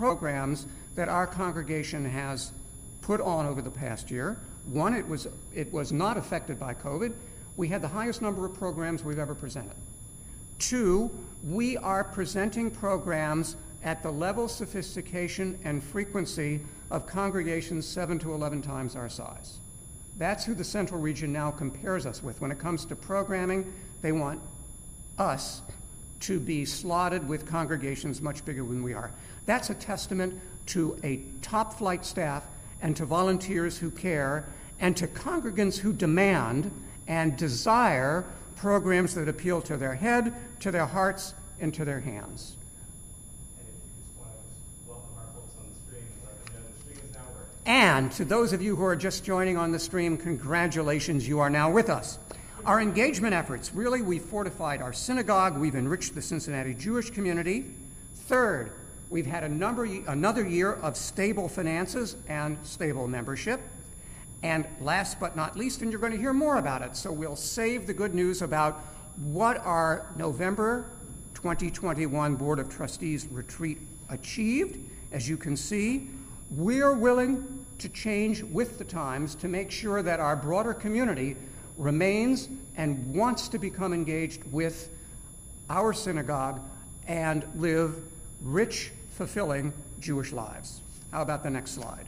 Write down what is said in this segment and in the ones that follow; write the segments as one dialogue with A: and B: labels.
A: programs that our congregation has put on over the past year. One, it was not affected by COVID. We had the highest number of programs we've ever presented. Two, we are presenting programs at the level, sophistication, and frequency of congregations 7 to 11 times our size. That's who the Central Region now compares us with. When it comes to programming, they want us to be slotted with congregations much bigger than we are. That's a testament to a top-flight staff and to volunteers who care and to congregants who demand and desire programs that appeal to their head, to their hearts, and to their hands.
B: And if you just want to welcome our folks on the stream, let them know the stream is now working.
A: And to those of you who are just joining on the stream, congratulations, you are now with us. Our engagement efforts, really, we've fortified our synagogue, we've enriched the Cincinnati Jewish community. Third, we've had another year of stable finances and stable membership. And last but not least, and you're going to hear more about it, so we'll save the good news about what our November 2021 Board of Trustees retreat achieved. As you can see, we're willing to change with the times to make sure that our broader community remains and wants to become engaged with our synagogue and live rich, fulfilling Jewish lives. How about the next slide?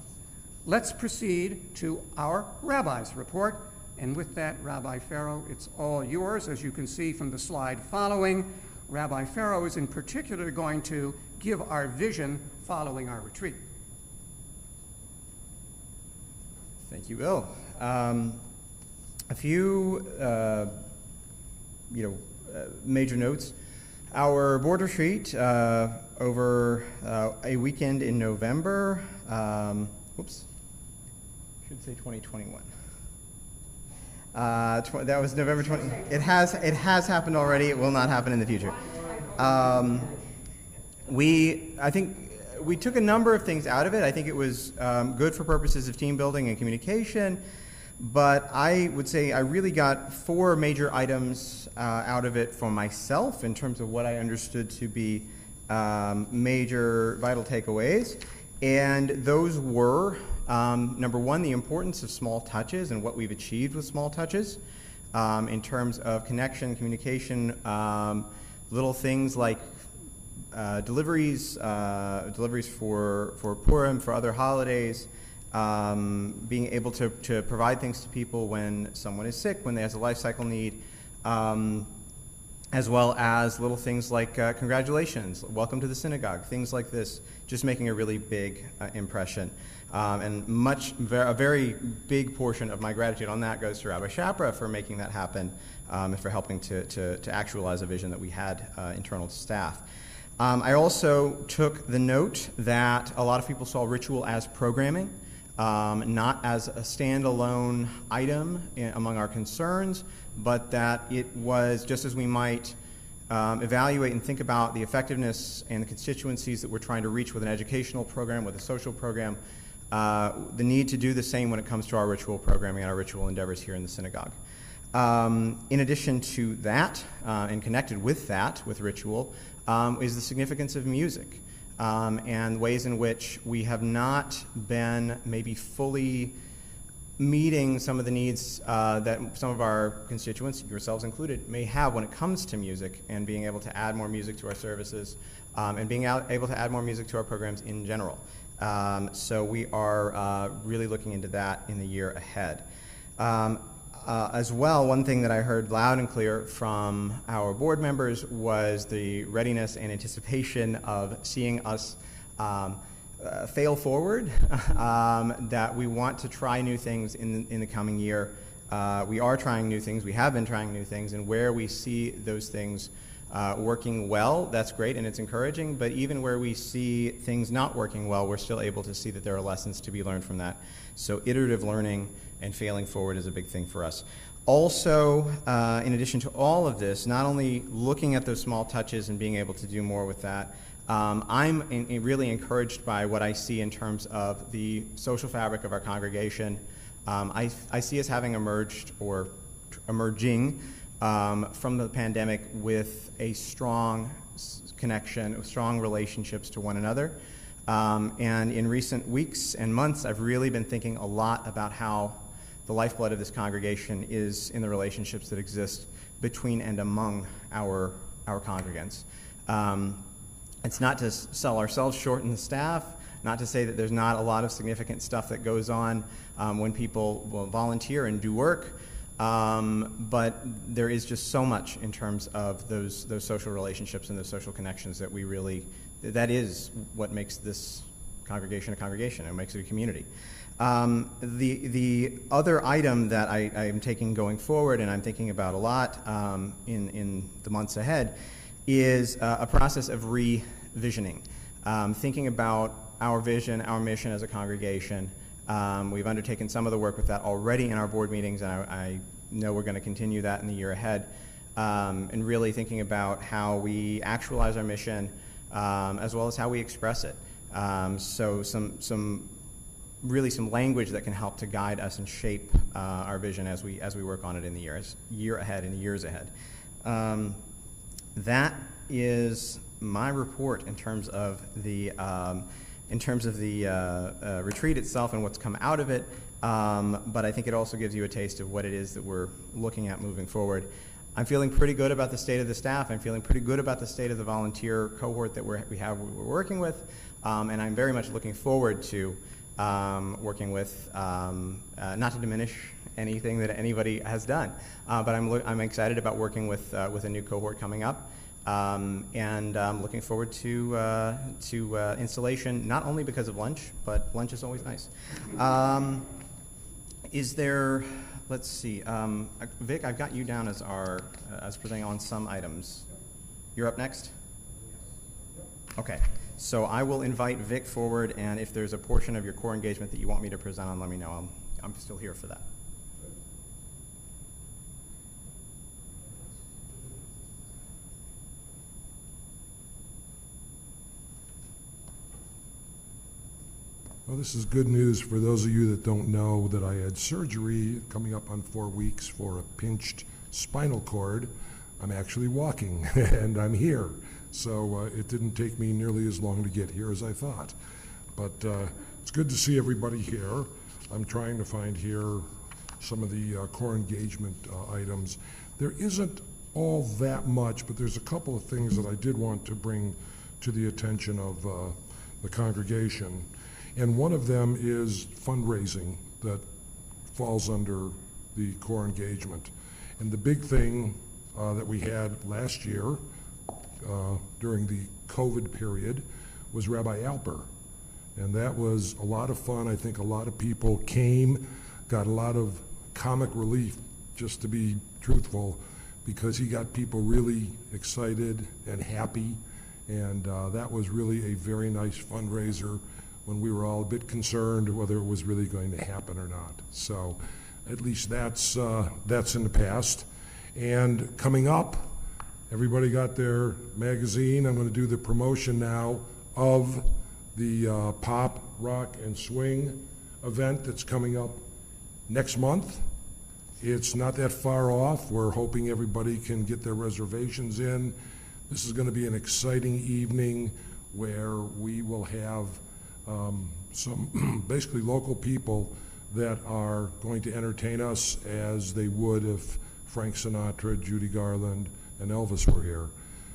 A: Let's proceed to our rabbi's report. And with that, Rabbi Farrow, it's all yours. As you can see from the slide following, Rabbi Farrow is in particular going to give our vision following our retreat.
C: Thank you, Bill. A few major notes. Our board retreat over a weekend in November, should say 2021. That was November 20. It has happened already. It will not happen in the future. I think we took a number of things out of it. I think it was good for purposes of team building and communication. But I would say I really got 4 major items out of it for myself in terms of what I understood to be major vital takeaways. And those were, number one, the importance of small touches and what we've achieved with small touches in terms of connection, communication, little things like deliveries for Purim, for other holidays, being able to provide things to people when someone is sick, when they have a life cycle need, as well as little things like congratulations, welcome to the synagogue, things like this, just making a really big impression. And a very big portion of my gratitude on that goes to Rabbi Shapra for making that happen and for helping to actualize a vision that we had internal to staff. I also took the note that a lot of people saw ritual as programming, not as a standalone item among our concerns, but that it was, just as we might evaluate and think about the effectiveness and the constituencies that we're trying to reach with an educational program, with a social program, the need to do the same when it comes to our ritual programming and our ritual endeavors here in the synagogue. In addition to that, and connected with that, with ritual, is the significance of music. And ways in which we have not been maybe fully meeting some of the needs that some of our constituents, yourselves included, may have when it comes to music and being able to add more music to our services and being able to add more music to our programs in general. So we are really looking into that in the year ahead. As well, one thing that I heard loud and clear from our board members was the readiness and anticipation of seeing us fail forward, that we want to try new things in the coming year. We are trying new things, we have been trying new things, and where we see those things working well, that's great and it's encouraging, but even where we see things not working well, we're still able to see that there are lessons to be learned from that. So iterative learning and failing forward is a big thing for us. Also, in addition to all of this, not only looking at those small touches and being able to do more with that, I'm really encouraged by what I see in terms of the social fabric of our congregation. I see us having emerged or emerging from the pandemic with a strong connection, strong relationships to one another. And in recent weeks and months, I've really been thinking a lot about how the lifeblood of this congregation is in the relationships that exist between and among our congregants. It's not to sell ourselves short in the staff, not to say that there's not a lot of significant stuff that goes on when people will volunteer and do work, but there is just so much in terms of those social relationships and those social connections that we really, that is what makes this congregation a congregation and makes it a community. The other item that I am taking going forward, and I'm thinking about a lot in the months ahead, is a process of revisioning, thinking about our vision, our mission as a congregation. We've undertaken some of the work with that already in our board meetings, and I know we're going to continue that in the year ahead, and really thinking about how we actualize our mission as well as how we express it. So some language that can help to guide us and shape our vision as we work on it in the year ahead, in the years ahead. That is my report in terms of the retreat itself and what's come out of it. But I think it also gives you a taste of what it is that we're looking at moving forward. I'm feeling pretty good about the state of the staff. I'm feeling pretty good about the state of the volunteer cohort that we're working with, and I'm very much looking forward to working with, not to diminish anything that anybody has done, but I'm excited about working with a new cohort coming up, and I'm looking forward to installation, not only because of lunch, but lunch is always nice. Is there? Let's see, Vic, I've got you down as presenting on some items. You're up next? Okay, so I will invite Vic forward, and if there's a portion of your core engagement that you want me to present on, let me know. I'm still here for that.
D: Well, this is good news for those of you that don't know that I had surgery coming up on 4 weeks for a pinched spinal cord. I'm actually walking, and I'm here. So it didn't take me nearly as long to get here as I thought. But it's good to see everybody here. I'm trying to find here some of the core engagement items. There isn't all that much, but there's a couple of things that I did want to bring to the attention of the congregation. And one of them is fundraising that falls under the core engagement. And the big thing that we had last year during the COVID period was Rabbi Alper. And that was a lot of fun. I think a lot of people came, got a lot of comic relief, just to be truthful, because he got people really excited and happy. And that was really a very nice fundraiser when we were all a bit concerned whether it was really going to happen or not. So at least that's in the past. And coming up, everybody got their magazine. I'm going to do the promotion now of the Pop, Rock, and Swing event that's coming up next month. It's not that far off. We're hoping everybody can get their reservations in. This is going to be an exciting evening where we will have some basically local people that are going to entertain us as they would if Frank Sinatra, Judy Garland, and Elvis were here.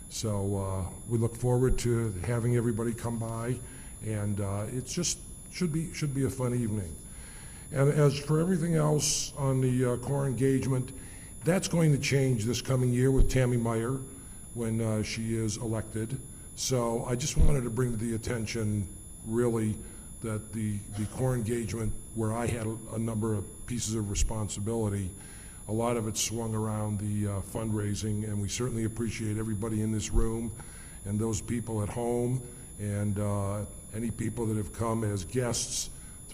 D: So we look forward to having everybody come by, and it just should be a fun evening. And as for everything else on the core engagement, that's going to change this coming year with Tammy Meyer when she is elected. So I just wanted to bring to the attention really that the core engagement, where I had a number of pieces of responsibility, a lot of it swung around the fundraising, and we certainly appreciate everybody in this room and those people at home and any people that have come as guests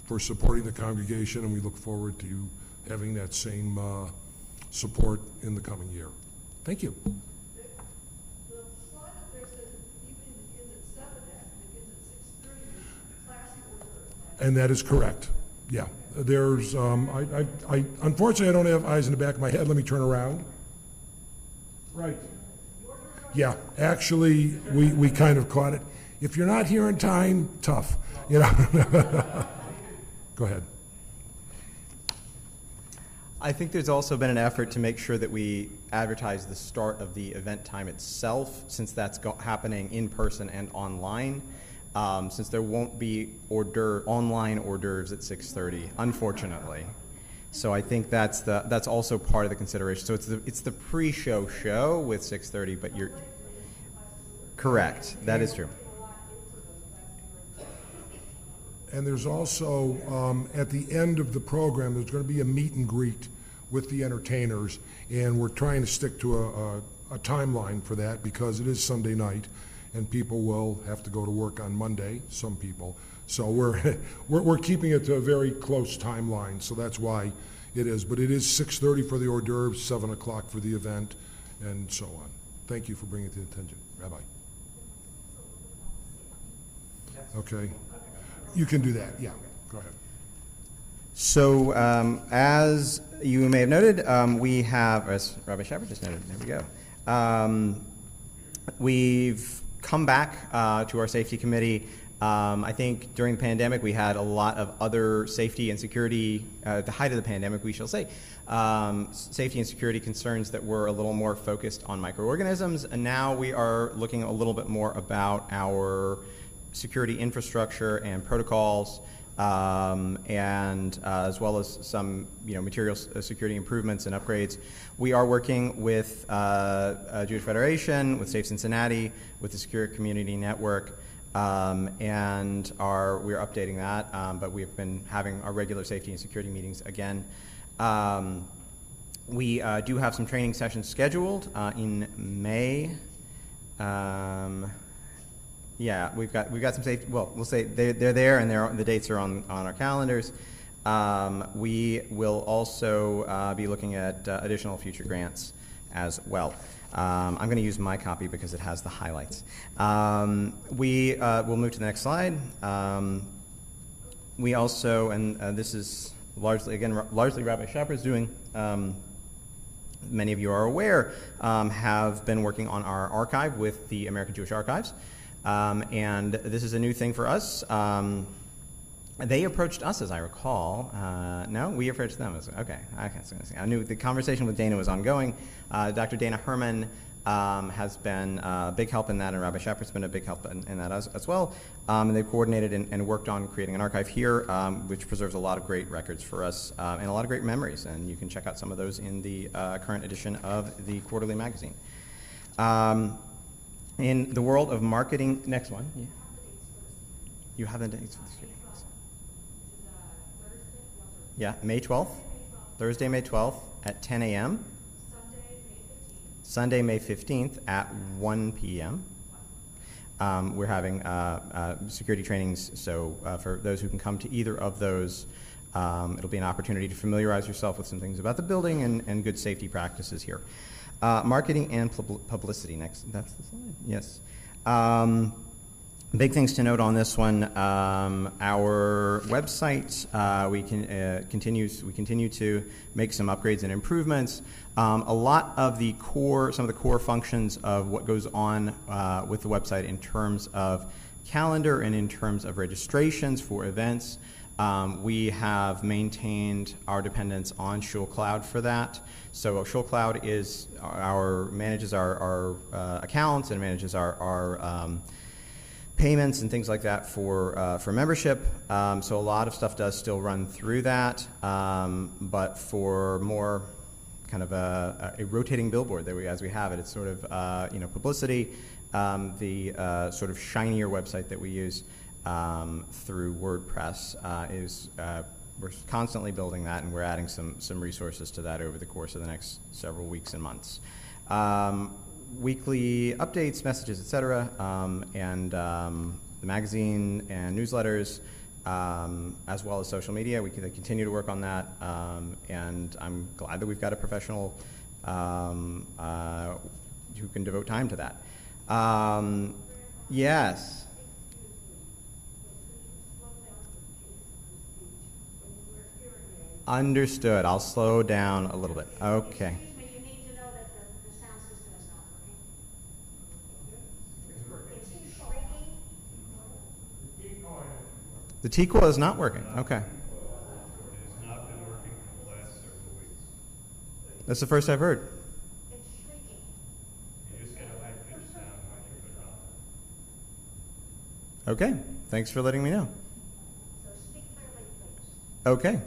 D: for supporting the congregation, and we look forward to having that same support in the coming year. Thank you. And that is correct. Yeah. There's, I unfortunately I don't have eyes in the back of my head. Let me turn around. Right. Yeah. Actually, we kind of caught it. if you're not here in time, tough, you know. Go ahead.
C: I think there's also been an effort to make sure that we advertise the start of the event time itself, since that's happening in person and online, since there won't be online hors d'oeuvres at 6:30, unfortunately. So I think that's also part of the consideration. So it's the pre-show show with 6:30, but you're correct. That is true.
D: And there's also, at the end of the program, there's going to be a meet and greet with the entertainers, and we're trying to stick to a timeline for that because it is Sunday night, and people will have to go to work on Monday, some people. So we're keeping it to a very close timeline, so that's why it is. But it is 6:30 for the hors d'oeuvres, 7 o'clock for the event, and so on. Thank you for bringing it to attention, Rabbi. Okay. You can do that, yeah. Go ahead.
C: So as you may have noted, we have, as Rabbi Shepard just noted, there we go. We've come back to our safety committee. I think during the pandemic we had a lot of other safety and security, at the height of the pandemic we shall say, safety and security concerns that were a little more focused on microorganisms, and now we are looking a little bit more about our security infrastructure and protocols, and as well as some material security improvements and upgrades. We are working with Jewish Federation, with Safe Cincinnati, with the Secure Community Network, and we're updating that, but we've been having our regular safety and security meetings again. We do have some training sessions scheduled in May. Yeah, we've got some safety. Well, we'll say they're there, and the dates are on our calendars. We will also be looking at additional future grants as well. I'm going to use my copy because it has the highlights. We will move to the next slide. We also, and this is largely Rabbi Shepard's doing. Many of you are aware, have been working on our archive with the American Jewish Archives. And this is a new thing for us. They approached us, as I recall. No, we approached them. Okay. I knew the conversation with Dana was ongoing. Dr. Dana Herman has been a big help in that, and Rabbi Shepard's been a big help in that as well. And they've coordinated and worked on creating an archive here, which preserves a lot of great records for us and a lot of great memories. And you can check out some of those in the current edition of the quarterly magazine. In the world of marketing, next one. Yeah. You have the dates for the screening. Yeah, May 12th, Thursday, May 12th at 10 a.m. Sunday, May 15th at 1 p.m. We're having security trainings, so for those who can come to either of those, it'll be an opportunity to familiarize yourself with some things about the building and good safety practices here. Marketing and publicity, next. That's the slide. Yes. Big things to note on this one. Our website, we continue to make some upgrades and improvements. A lot of some of the core functions of what goes on with the website in terms of calendar and in terms of registrations for events. We have maintained our dependence on ShulCloud for that. So ShulCloud manages our accounts and manages our payments and things like that for membership. So a lot of stuff does still run through that, but for more kind of a rotating billboard as we have it, it's sort of publicity. The sort of shinier website that we use through WordPress we're constantly building that, and we're adding some resources to that over the course of the next several weeks and months. Weekly updates, messages, etc., and the magazine and newsletters, as well as social media. We continue to work on that, and I'm glad that we've got a professional who can devote time to that. Yes. Understood. I'll slow down a little bit. Okay.
E: Excuse me, you need to know that the sound system is not working. It's shrieking.
C: The TQA is not working. Okay.
E: It has not been working for the last several weeks.
C: That's the first I've heard.
E: You just get a high-pitched sound when you put it on.
C: Okay. Thanks for letting me know. Okay.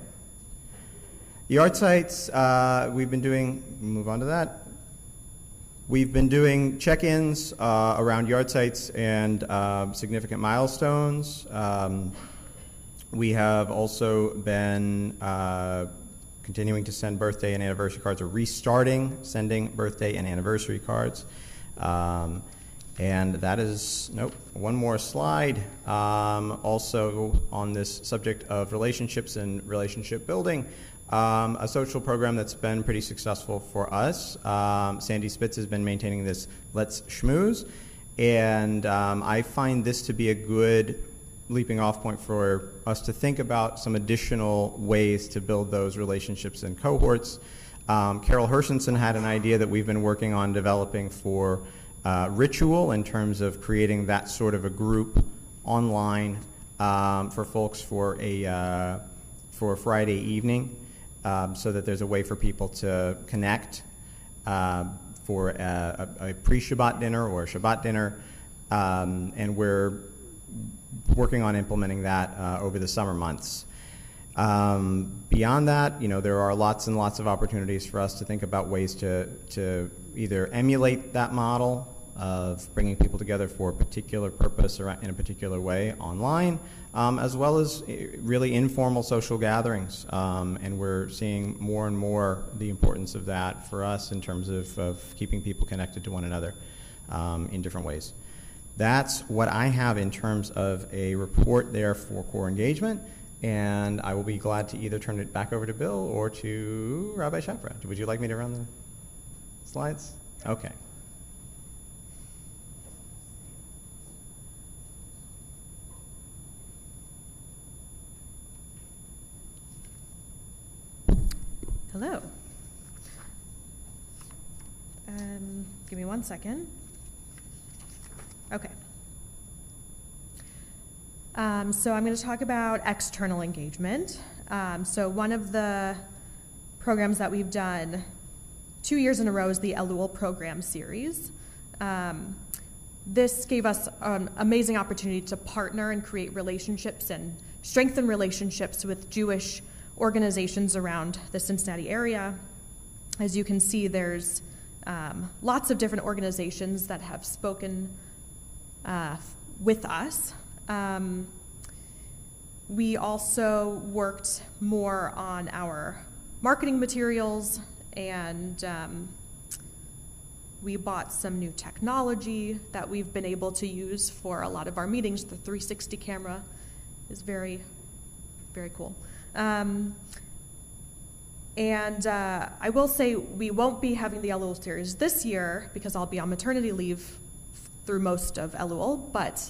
C: Yard sites, we've been doing, move on to that. We've been doing check-ins around yard sites and significant milestones. We have also been continuing to send birthday and anniversary cards, or restarting sending birthday and anniversary cards. And that is, nope, one more slide. Also on this subject of relationships and relationship building, a social program that's been pretty successful for us. Sandy Spitz has been maintaining this Let's Schmooze, and I find this to be a good leaping off point for us to think about some additional ways to build those relationships and cohorts. Carol Hershenson had an idea that we've been working on developing for Ritual, in terms of creating that sort of a group online for folks for a Friday evening, so that there's a way for people to connect for a pre-Shabbat dinner or a Shabbat dinner, and we're working on implementing that over the summer months. Beyond that, there are lots and lots of opportunities for us to think about ways to either emulate that model of bringing people together for a particular purpose or in a particular way online, as well as really informal social gatherings. And we're seeing more and more the importance of that for us in terms of keeping people connected to one another in different ways. That's what I have in terms of a report there for core engagement, and I will be glad to either turn it back over to Bill or to Rabbi Shapra. Would you like me to run the slides? Okay.
F: Hello. Give me 1 second. Okay. So I'm going to talk about external engagement. So one of the programs that we've done 2 years in a row is the Elul program series. This gave us an amazing opportunity to partner and create relationships and strengthen relationships with Jewish organizations around the Cincinnati area. As you can see, there's lots of different organizations that have spoken with us. We also worked more on our marketing materials, and we bought some new technology that we've been able to use for a lot of our meetings. The 360 camera is very, very cool. And I will say we won't be having the Elul series this year because I'll be on maternity leave through most of Elul, but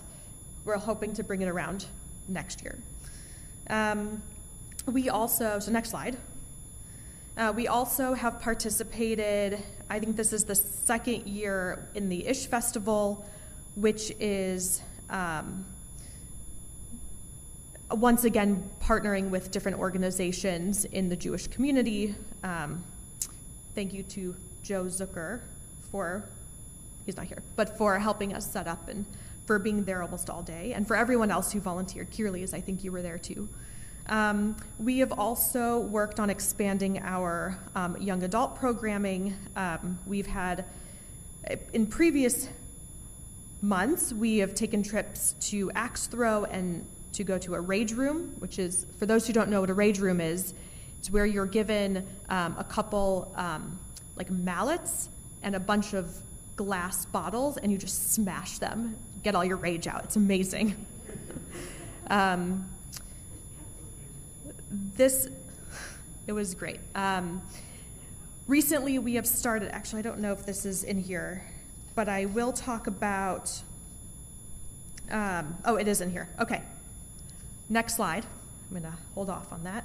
F: we're hoping to bring it around next year. We also, so next slide. We also have participated, I think this is the second year in the Ish Festival, which is once again partnering with different organizations in the Jewish community. Thank you to Joe Zucker for, he's not here, but for helping us set up and for being there almost all day, and for everyone else who volunteered. Kirli's, I think you were there too. We have also worked on expanding our young adult programming. We've had, in previous months, we have taken trips to Axe Throw and to go to a rage room, which is, for those who don't know what a rage room is, it's where you're given a couple like mallets and a bunch of glass bottles, and you just smash them, get all your rage out. It's amazing. It was great. Recently we have started, actually I don't know if this is in here, but I will talk about, oh, it is in here. Okay. Next slide. I'm going to hold off on that.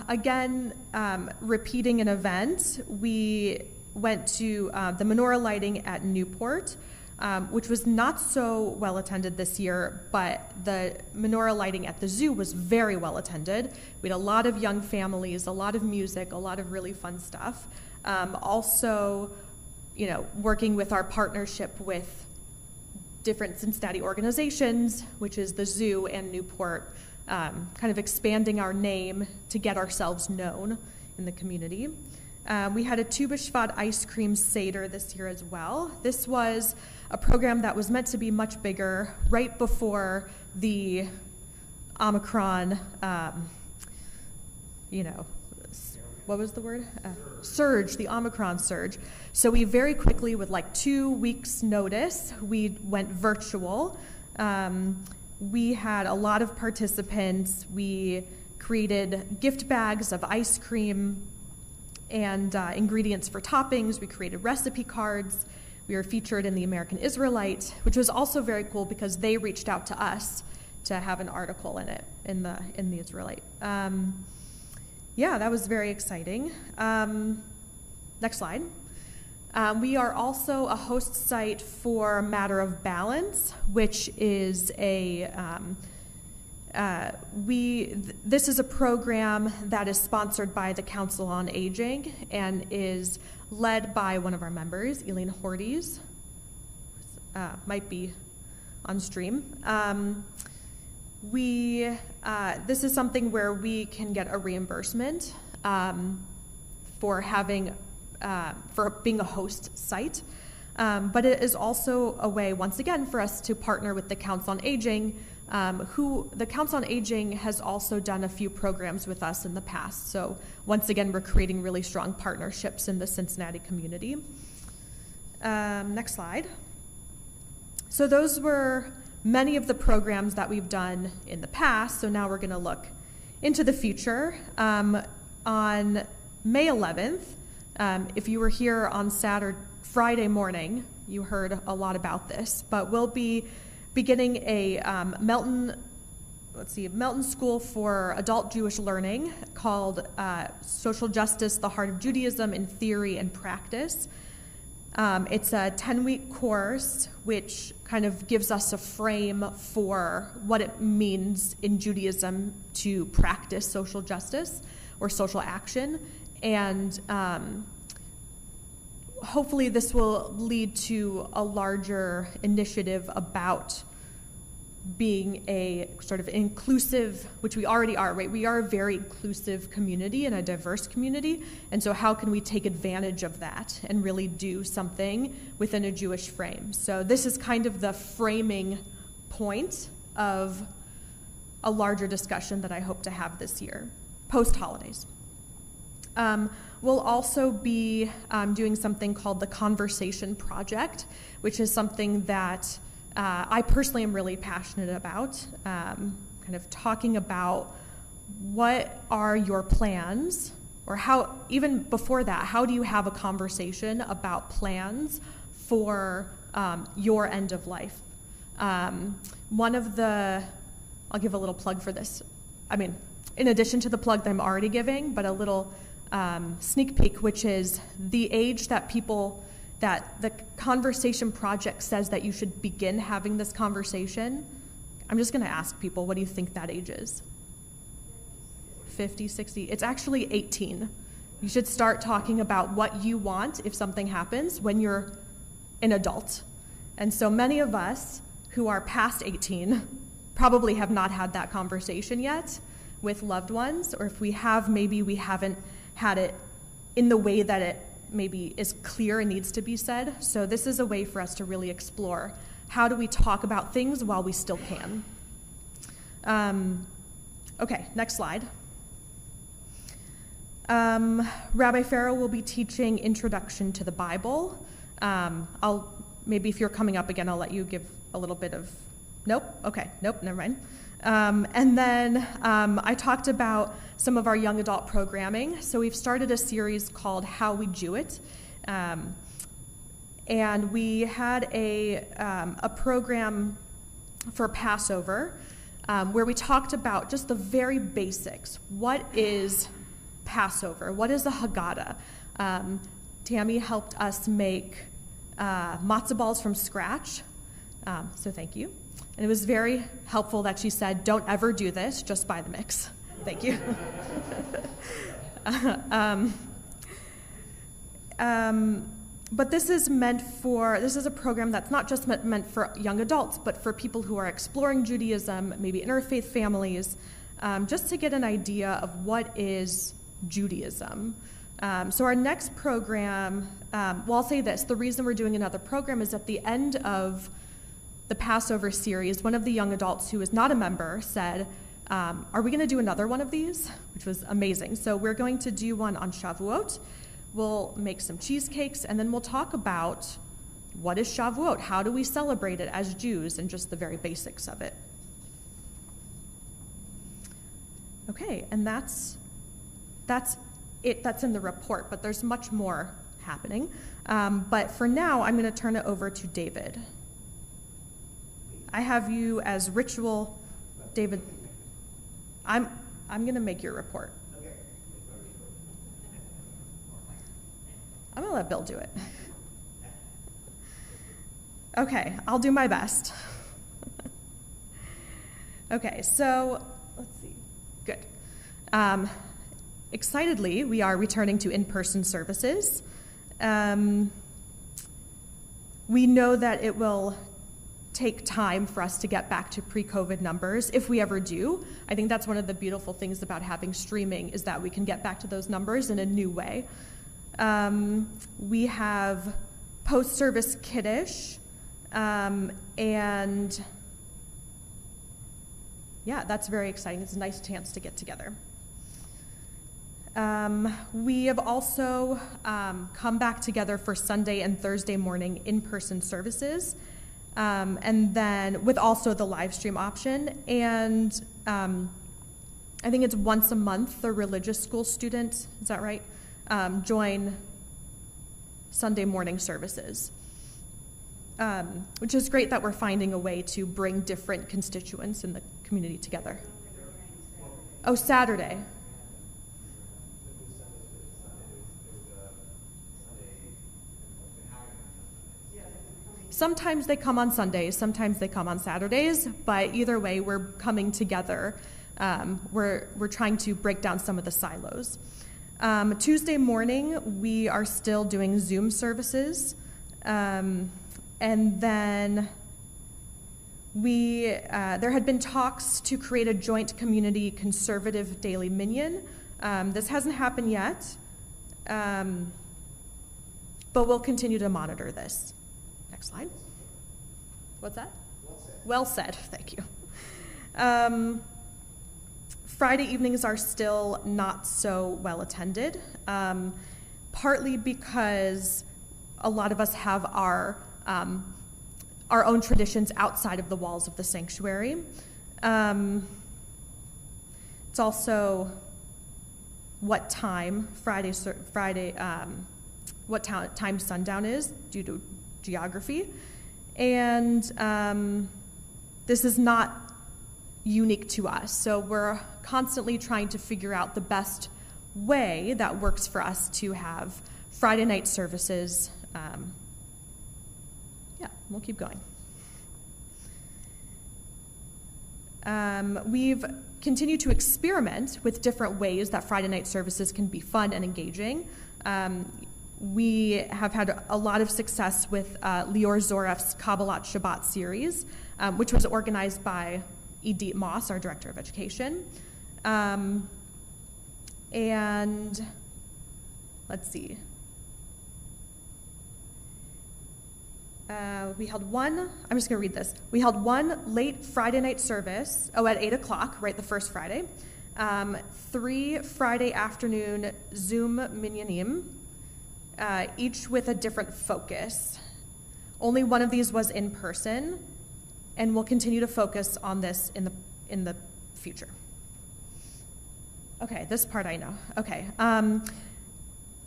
F: Again, repeating an event, we went to the menorah lighting at Newport. which was not so well attended this year, but the menorah lighting at the zoo was very well attended. We had a lot of young families, a lot of music, a lot of really fun stuff. Also, working with our partnership with different Cincinnati organizations, which is the zoo and Newport, kind of expanding our name to get ourselves known in the community. We had a Tu B'Shvat ice cream Seder this year as well. This was a program that was meant to be much bigger right before the Omicron, what was the word? Surge, the Omicron surge. So we very quickly, with like 2 weeks notice, we went virtual. We had a lot of participants. We created gift bags of ice cream and ingredients for toppings. We created recipe cards. We were featured in the American Israelite, which was also very cool because they reached out to us to have an article in it, in the Israelite. That was very exciting. Next slide. We are also a host site for Matter of Balance, which is this is a program that is sponsored by the Council on Aging and is led by one of our members, Eileen Hordes, might be on stream. This is something where we can get a reimbursement for being a host site, but it is also a way, once again, for us to partner with the Council on Aging, who the Council on Aging has also done a few programs with us in the past. So once again, we're creating really strong partnerships in the Cincinnati community. Next slide. So those were many of the programs that we've done in the past. So now we're going to look into the future. On May 11th, if you were here on Friday morning, you heard a lot about this, but we'll be beginning a Melton School for Adult Jewish Learning called Social Justice, the Heart of Judaism in Theory and Practice. It's a 10-week course which kind of gives us a frame for what it means in Judaism to practice social justice or social action. And hopefully this will lead to a larger initiative about being a sort of inclusive, which we already are, right? We are a very inclusive community and a diverse community. And so how can we take advantage of that and really do something within a Jewish frame? So this is kind of the framing point of a larger discussion that I hope to have this year, post-holidays. We'll also be doing something called the Conversation Project, which is something that I personally am really passionate about, kind of talking about what are your plans, or how, even before that, how do you have a conversation about plans for your end of life? I'll give a little plug for this. I mean, in addition to the plug that I'm already giving, but a little sneak peek, which is the age that the Conversation Project says that you should begin having this conversation. I'm just going to ask people, what do you think that age is? 50, 60? It's actually 18. You should start talking about what you want if something happens when you're an adult. And so many of us who are past 18 probably have not had that conversation yet with loved ones, or if we have, maybe we haven't had it in the way that it maybe is clear and needs to be said. So this is a way for us to really explore, how do we talk about things while we still can? Okay, next slide. Rabbi Farrow will be teaching Introduction to the Bible. Maybe if you're coming up again, I'll let you give a little bit of, nope, okay, nope, never mind. And then I talked about some of our young adult programming. So we've started a series called How We Jew It. And we had a program for Passover where we talked about just the very basics. What is Passover? What is a Haggadah? Tammy helped us make matzo balls from scratch. So thank you. And it was very helpful that she said, don't ever do this, just buy the mix. Thank you. But this is a program that's not just meant for young adults, but for people who are exploring Judaism, maybe interfaith families, just to get an idea of what is Judaism. So our next program, well, I'll say this, the reason we're doing another program is at the end of the Passover series, one of the young adults who is not a member said, are we going to do another one of these? Which was amazing. So we're going to do one on Shavuot. We'll make some cheesecakes, and then we'll talk about what is Shavuot, how do we celebrate it as Jews, and just the very basics of it. Okay, and that's it. That's in the report, but there's much more happening. But for now, I'm going to turn it over to David. I have you as ritual, David. I'm going to make your report. I'm going to let Bill do it. Okay, I'll do my best. Okay, so let's see. Good. Excitedly, we are returning to in-person services. We know that it will take time for us to get back to pre-COVID numbers, if we ever do. I think that's one of the beautiful things about having streaming is that we can get back to those numbers in a new way. We have post-service Kiddush, and yeah, that's very exciting. It's a nice chance to get together. We have also come back together for Sunday and Thursday morning in-person services, and then with also the live stream option. And I think it's once a month the religious school student, is that right, join Sunday morning services, which is great that we're finding a way to bring different constituents in the community together. Oh, Saturday. Sometimes they come on Sundays, sometimes they come on Saturdays, but either way, we're coming together. We're trying to break down some of the silos. Tuesday morning, we are still doing Zoom services, and then there had been talks to create a joint community conservative daily minyan. This hasn't happened yet, but we'll continue to monitor this. Next slide. What's that? Well said. Thank you. Friday evenings are still not so well attended, partly because a lot of us have our own traditions outside of the walls of the sanctuary. It's also what time what time sundown is due to geography, and this is not unique to us. So we're constantly trying to figure out the best way that works for us to have Friday night services. Yeah, we'll keep going. We've continued to experiment with different ways that Friday night services can be fun and engaging. We have had a lot of success with Lior Zoref's Kabbalat Shabbat series, which was organized by Edith Moss, our Director of Education. And let's see. We held one, I'm just going to read this. We held one late Friday night service, at 8 o'clock, right, the first Friday. 3 Friday afternoon Zoom minyanim, each with a different focus. Only one of these was in person, and we'll continue to focus on this in the future. Okay, this part I know. Okay.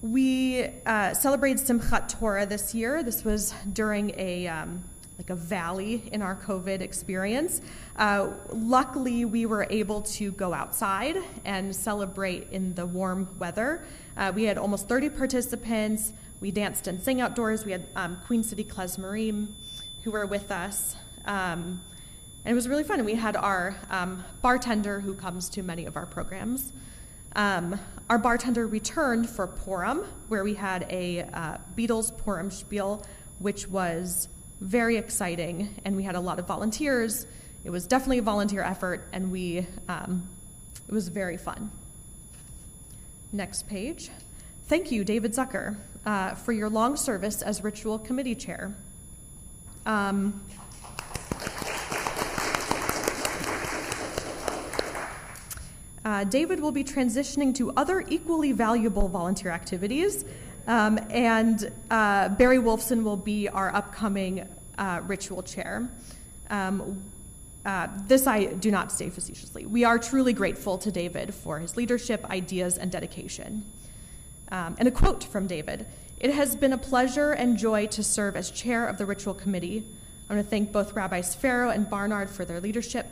F: We celebrated Simchat Torah this year. This was during a valley in our COVID experience. Luckily, we were able to go outside and celebrate in the warm weather. We had almost 30 participants. We danced and sang outdoors. We had Queen City Klezmerim who were with us. And it was really fun. And we had our bartender who comes to many of our programs. Our bartender returned for Purim, where we had a Beatles Purim spiel, which was very exciting, and we had a lot of volunteers. It was definitely a volunteer effort, and it was very fun. Next page. Thank you, David Zucker, for your long service as Ritual Committee Chair. David will be transitioning to other equally valuable volunteer activities, and Barry Wolfson will be our upcoming Ritual Chair. This I do not say facetiously. We are truly grateful to David for his leadership, ideas, and dedication. And a quote from David: "It has been a pleasure and joy to serve as chair of the Ritual Committee. I want to thank both Rabbis Farrow and Barnard for their leadership.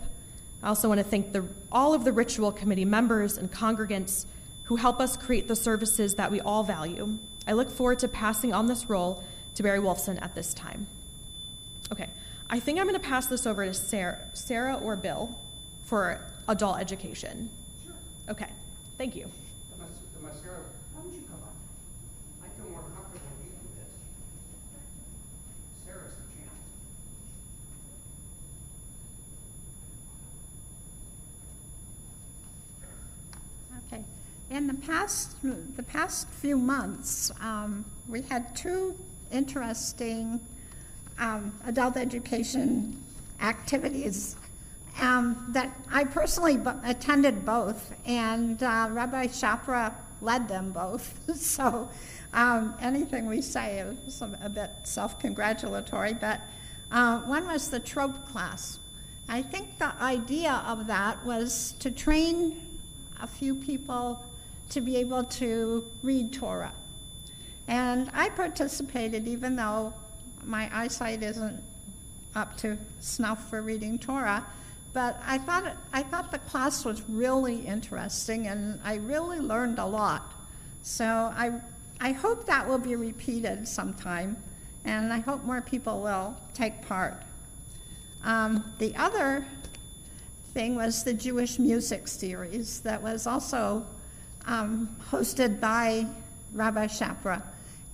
F: I also want to thank all of the Ritual Committee members and congregants who help us create the services that we all value. I look forward to passing on this role to Barry Wolfson at this time." Okay, I think I'm going to pass this over to Sarah or Bill for adult education.
A: Sure.
F: Okay, thank you.
A: Sarah, why don't you come up? I feel more comfortable leading this. Sarah's the champ.
G: Okay. In the past few months, we had two interesting adult education activities that I personally attended both, and Rabbi Shapra led them both. So anything we say is a bit self-congratulatory, but one was the trope class. I think the idea of that was to train a few people to be able to read Torah. And I participated, even though my eyesight isn't up to snuff for reading Torah, but I thought the class was really interesting, and I really learned a lot. So I hope that will be repeated sometime, and I hope more people will take part. The other thing was the Jewish music series that was also hosted by Rabbi Shapra,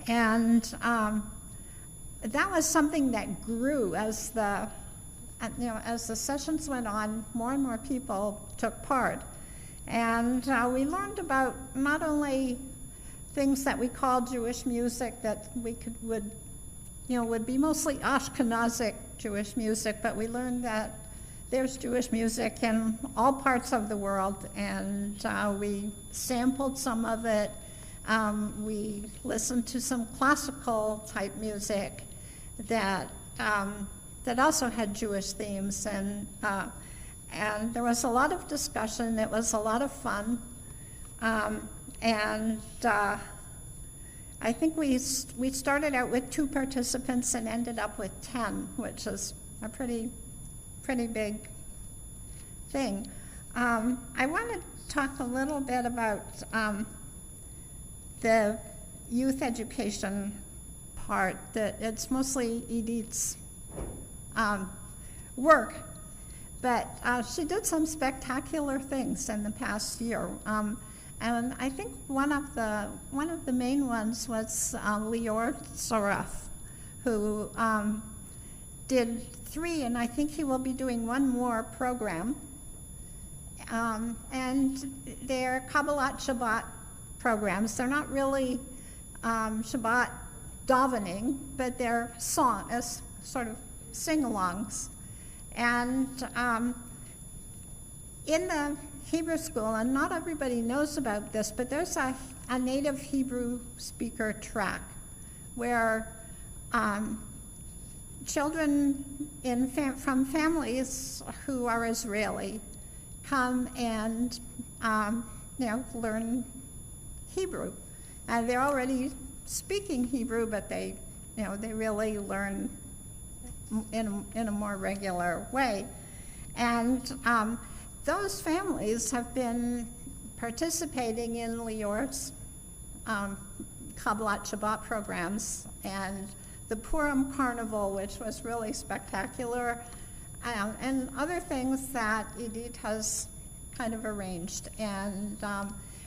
G: and that was something that grew as the sessions went on. More and more people took part, and we learned about not only things that we call Jewish music that would be mostly Ashkenazic Jewish music, but we learned that there's Jewish music in all parts of the world, and we sampled some of it. We listened to some classical type music that also had Jewish themes, and there was a lot of discussion. It was a lot of fun, and I think we started out with 2 participants and ended up with 10, which is a pretty big thing. I want to talk a little bit about the youth education part. That it's mostly Edith's work, but she did some spectacular things in the past year. And I think one of the main ones was Lior Soref, who did 3, and I think he will be doing 1 more program. And they're Kabbalat Shabbat programs. They're not really Shabbat davening, but they're sort of sing-alongs. And in the Hebrew school, and not everybody knows about this, but there's a native Hebrew speaker track where children from families who are Israeli come and learn Hebrew. And they're already speaking Hebrew, but they really learn in a more regular way. And those families have been participating in Lior's Kabbalat Shabbat programs, and the Purim Carnival, which was really spectacular, and other things that Edith has kind of arranged. And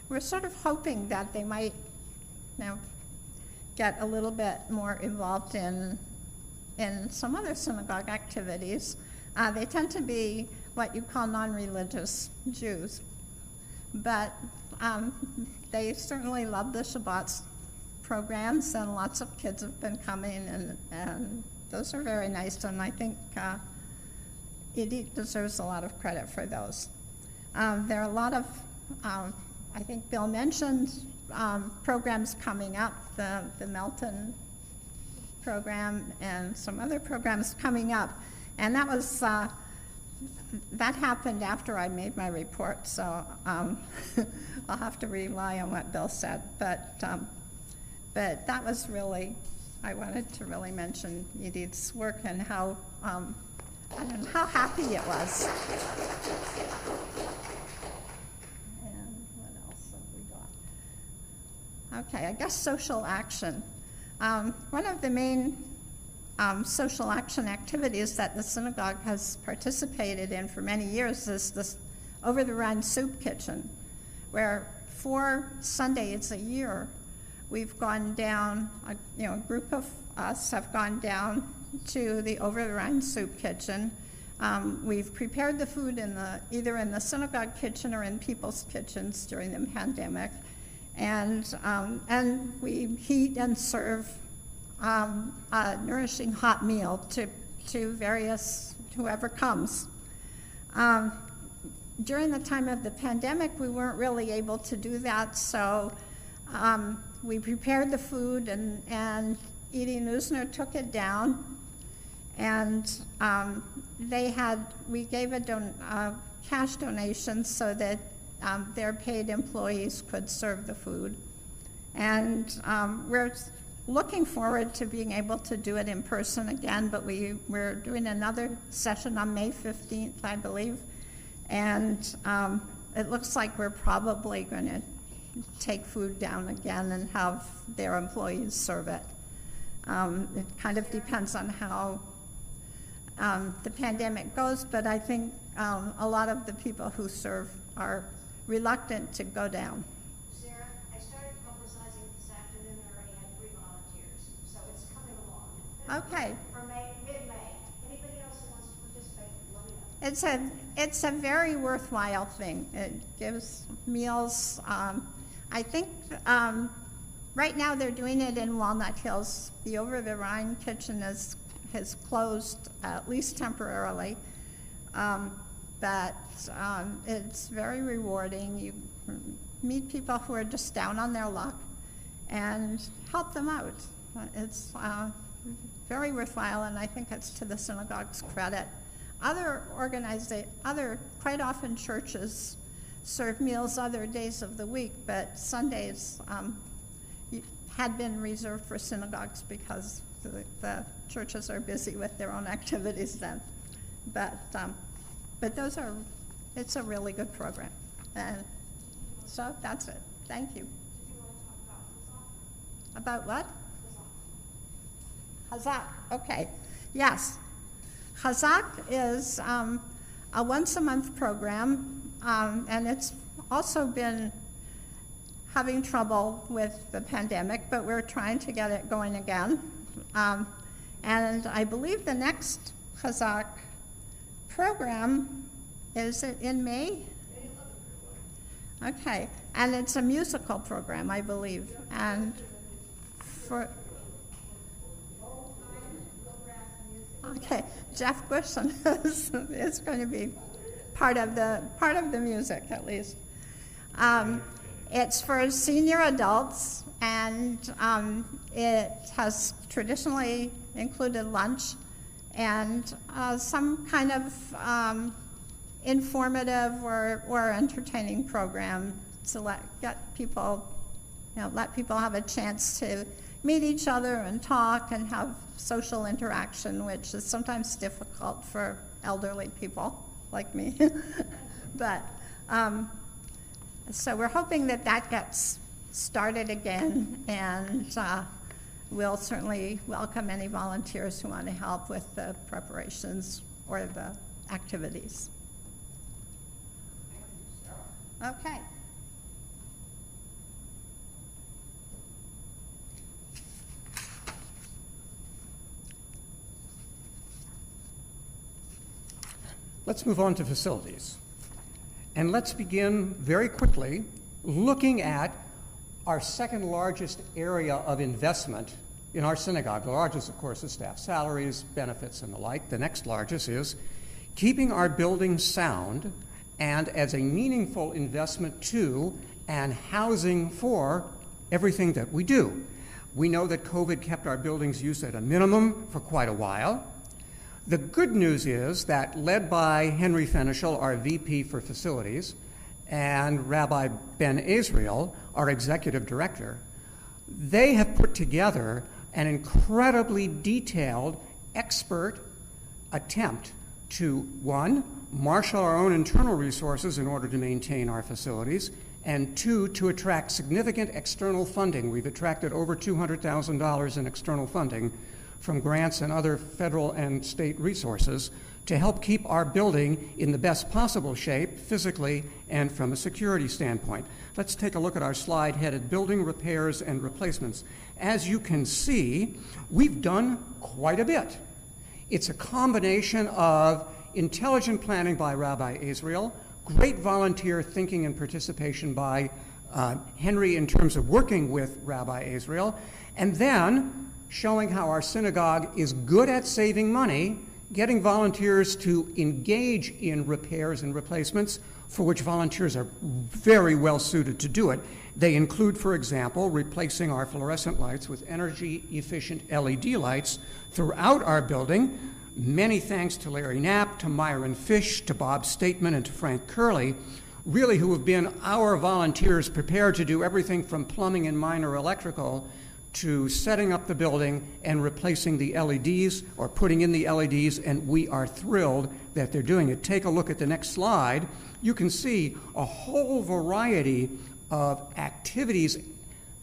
G: we're sort of hoping that they might get a little bit more involved in some other synagogue activities. They tend to be what you call non-religious Jews, but they certainly love the Shabbat programs, and lots of kids have been coming, and those are very nice, and I think Edith deserves a lot of credit for those. There are a lot of, I think Bill mentioned, programs coming up, the Melton program and some other programs coming up, and that was that happened after I made my report, so I'll have to rely on what Bill said, but that was really, I wanted to really mention Edith's work and how happy it was. And what else have we got? Okay, I guess social action. One of the main social action activities that the synagogue has participated in for many years is this Over the Rhine Soup Kitchen, where 4 Sundays a year we've gone down, a group of us have gone down to the Over the Rhine Soup Kitchen. We've prepared the food either in the synagogue kitchen or in people's kitchens during the pandemic, and we heat and serve a nourishing hot meal to various whoever comes. During the time of the pandemic, we weren't really able to do that, so we prepared the food, and Edie Neusner took it down, and we gave a cash donation so that their paid employees could serve the food. And we're looking forward to being able to do it in person again, but we're doing another session on May 15th, I believe, and it looks like we're probably going to take food down again and have their employees serve it. It kind of depends on how the pandemic goes, but I think a lot of the people who serve are reluctant to go down.
H: Sarah, I started publicizing this afternoon. I already had 3 volunteers, so it's coming along.
G: Okay.
H: For mid-May. Anybody else who wants to participate, let me know.
G: It's a very worthwhile thing. It gives meals. I think right now they're doing it in Walnut Hills. The Over the Rhine kitchen has closed, at least temporarily. But it's very rewarding. You meet people who are just down on their luck and help them out. It's very worthwhile, and I think it's to the synagogue's credit. Quite often churches serve meals other days of the week, but Sundays had been reserved for synagogues because the churches are busy with their own activities then. But it's a really good program. And so that's it. Thank you. About what? Chazak. Okay. Yes. Chazak is a once-a-month program, and it's also been having trouble with the pandemic, but we're trying to get it going again. And I believe the next Chazak program is it in May? Okay, and it's a musical program, I believe, and Jeff Bushon is going to be part of the music, at least. It's for senior adults, and it has traditionally included lunch and some kind of informative or entertaining program to let people have a chance to meet each other and talk and have social interaction, which is sometimes difficult for elderly people like me. But so we're hoping that gets started again, and we'll certainly welcome any volunteers who want to help with the preparations or the activities. Okay.
A: Let's move on to facilities. And let's begin very quickly looking at our second largest area of investment in our synagogue. The largest, of course, is staff salaries, benefits, and the like. The next largest is keeping our buildings sound and as a meaningful investment to and housing for everything that we do. We know that COVID kept our buildings used at a minimum for quite a while. The good news is that, led by Henry Fenichel, our VP for Facilities, and Rabbi Ben Azriel, our Executive Director, they have put together an incredibly detailed, expert attempt to, one, marshal our own internal resources in order to maintain our facilities, and two, to attract significant external funding. We've attracted over $200,000 in external funding from grants and other federal and state resources to help keep our building in the best possible shape physically and from a security standpoint. Let's take a look at our slide headed Building Repairs and Replacements. As you can see, we've done quite a bit. It's a combination of intelligent planning by Rabbi Azriel, great volunteer thinking and participation by Henry in terms of working with Rabbi Azriel, and then showing how our synagogue is good at saving money, getting volunteers to engage in repairs and replacements, for which volunteers are very well suited to do it. They include, for example, replacing our fluorescent lights with energy-efficient LED lights throughout our building. Many thanks to Larry Knapp, to Myron Fish, to Bob Stateman, and to Frank Curley, really who have been our volunteers prepared to do everything from plumbing and minor electrical to setting up the building and replacing the LEDs or putting in the LEDs, and we are thrilled that they're doing it. Take a look at the next slide. You can see a whole variety of activities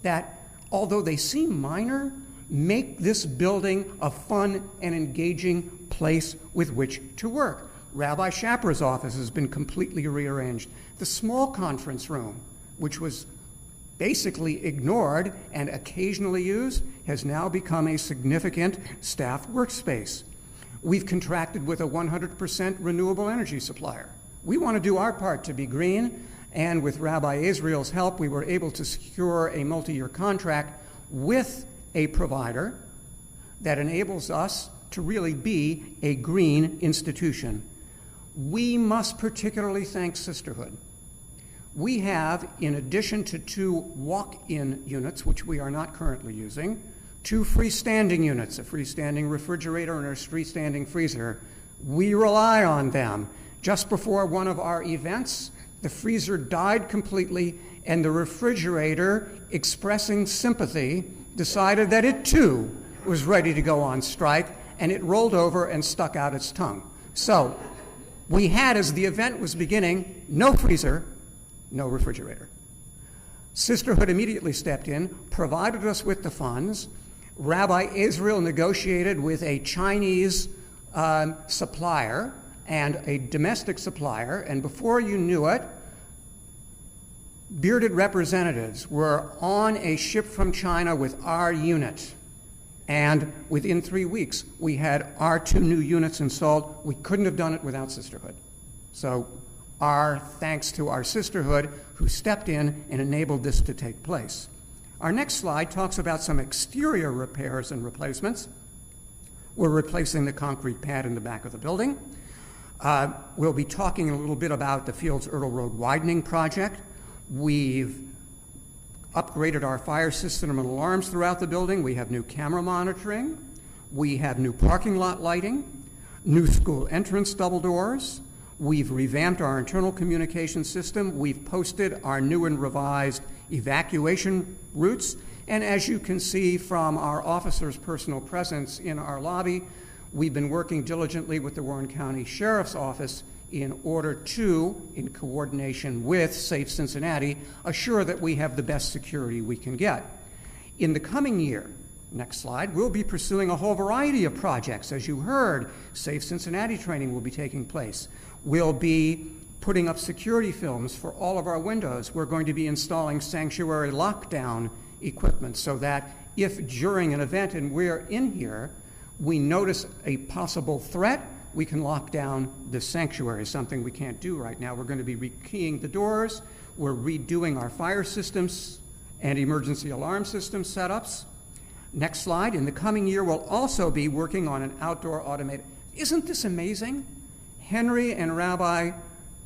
A: that, although they seem minor, make this building a fun and engaging place with which to work. Rabbi Shapra's office has been completely rearranged. The small conference room, which was basically ignored and occasionally used, has now become a significant staff workspace. We've contracted with a 100% renewable energy supplier. We want to do our part to be green, and with Rabbi Azriel's help, we were able to secure a multi-year contract with a provider that enables us to really be a green institution. We must particularly thank Sisterhood. We have, in addition to 2 walk-in units, which we are not currently using, 2 freestanding units, a freestanding refrigerator and a freestanding freezer. We rely on them. Just before one of our events, the freezer died completely, and the refrigerator, expressing sympathy, decided that it too was ready to go on strike, and it rolled over and stuck out its tongue. So we had, as the event was beginning, no freezer, no refrigerator. Sisterhood immediately stepped in, provided us with the funds. Rabbi Azriel negotiated with a Chinese supplier and a domestic supplier, and before you knew it, bearded representatives were on a ship from China with our unit. And within 3 weeks, we had our 2 new units installed. We couldn't have done it without Sisterhood. So our thanks to our Sisterhood, who stepped in and enabled this to take place. Our next slide talks about some exterior repairs and replacements. We're replacing the concrete pad in the back of the building. We'll be talking a little bit about the Fields Earl Road widening project. We've upgraded our fire system and alarms throughout the building. We have new camera monitoring. We have new parking lot lighting, new school entrance double doors. We've revamped our internal communication system. We've posted our new and revised evacuation routes. And as you can see from our officers' personal presence in our lobby, we've been working diligently with the Warren County Sheriff's Office in order to, in coordination with Safe Cincinnati, assure that we have the best security we can get. In the coming year, next slide, we'll be pursuing a whole variety of projects. As you heard, Safe Cincinnati training will be taking place. We'll be putting up security films for all of our windows. We're going to be installing sanctuary lockdown equipment so that if during an event and we're in here, we notice a possible threat, we can lock down the sanctuary, something we can't do right now. We're going to be rekeying the doors. We're redoing our fire systems and emergency alarm system setups. Next slide. In the coming year, we'll also be working on an outdoor automated. Isn't this amazing? Henry and Rabbi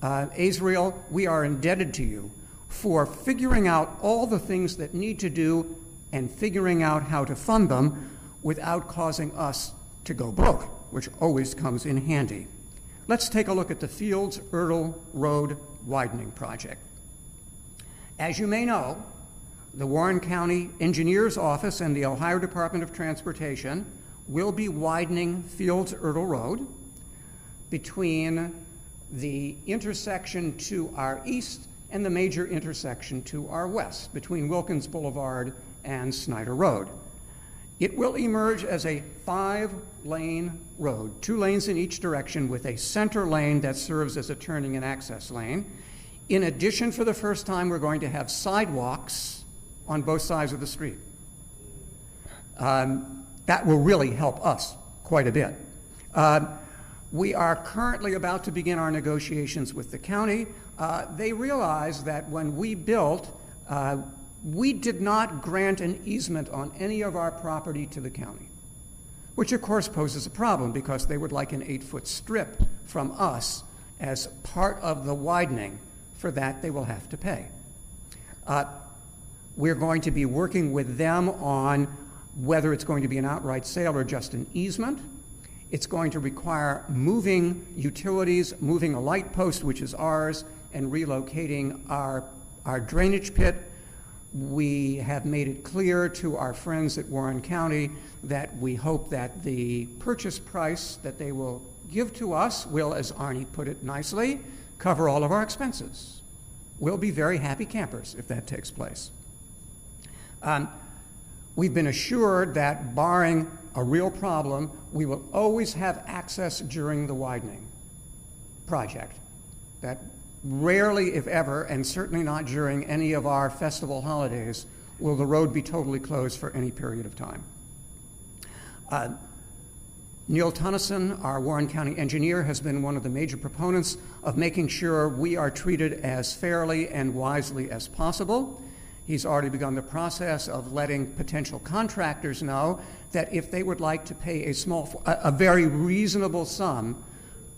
A: Azriel, we are indebted to you for figuring out all the things that need to do and figuring out how to fund them without causing us to go broke, which always comes in handy. Let's take a look at the Fields-Erdel Road widening project. As you may know, the Warren County Engineers Office and the Ohio Department of Transportation will be widening Fields-Erdel Road between the intersection to our east and the major intersection to our west, between Wilkins Boulevard and Snyder Road. It will emerge as a 5-lane road, 2 lanes in each direction with a center lane that serves as a turning and access lane. In addition, for the first time, we're going to have sidewalks on both sides of the street. That will really help us quite a bit. We are currently about to begin our negotiations with the county. They realized that when we built, we did not grant an easement on any of our property to the county, which of course poses a problem because they would like an 8-foot strip from us as part of the widening. For that, they will have to pay. We're going to be working with them on whether it's going to be an outright sale or just an easement. It's going to require moving utilities, moving a light post, which is ours, and relocating our drainage pit. We have made it clear to our friends at Warren County that we hope that the purchase price that they will give to us will, as Arnie put it nicely, cover all of our expenses. We'll be very happy campers if that takes place. We've been assured that barring a real problem, we will always have access during the widening project. That rarely, if ever, and certainly not during any of our festival holidays, will the road be totally closed for any period of time. Neil Tennyson, our Warren County engineer, has been one of the major proponents of making sure we are treated as fairly and wisely as possible. He's already begun the process of letting potential contractors know that if they would like to pay a very reasonable sum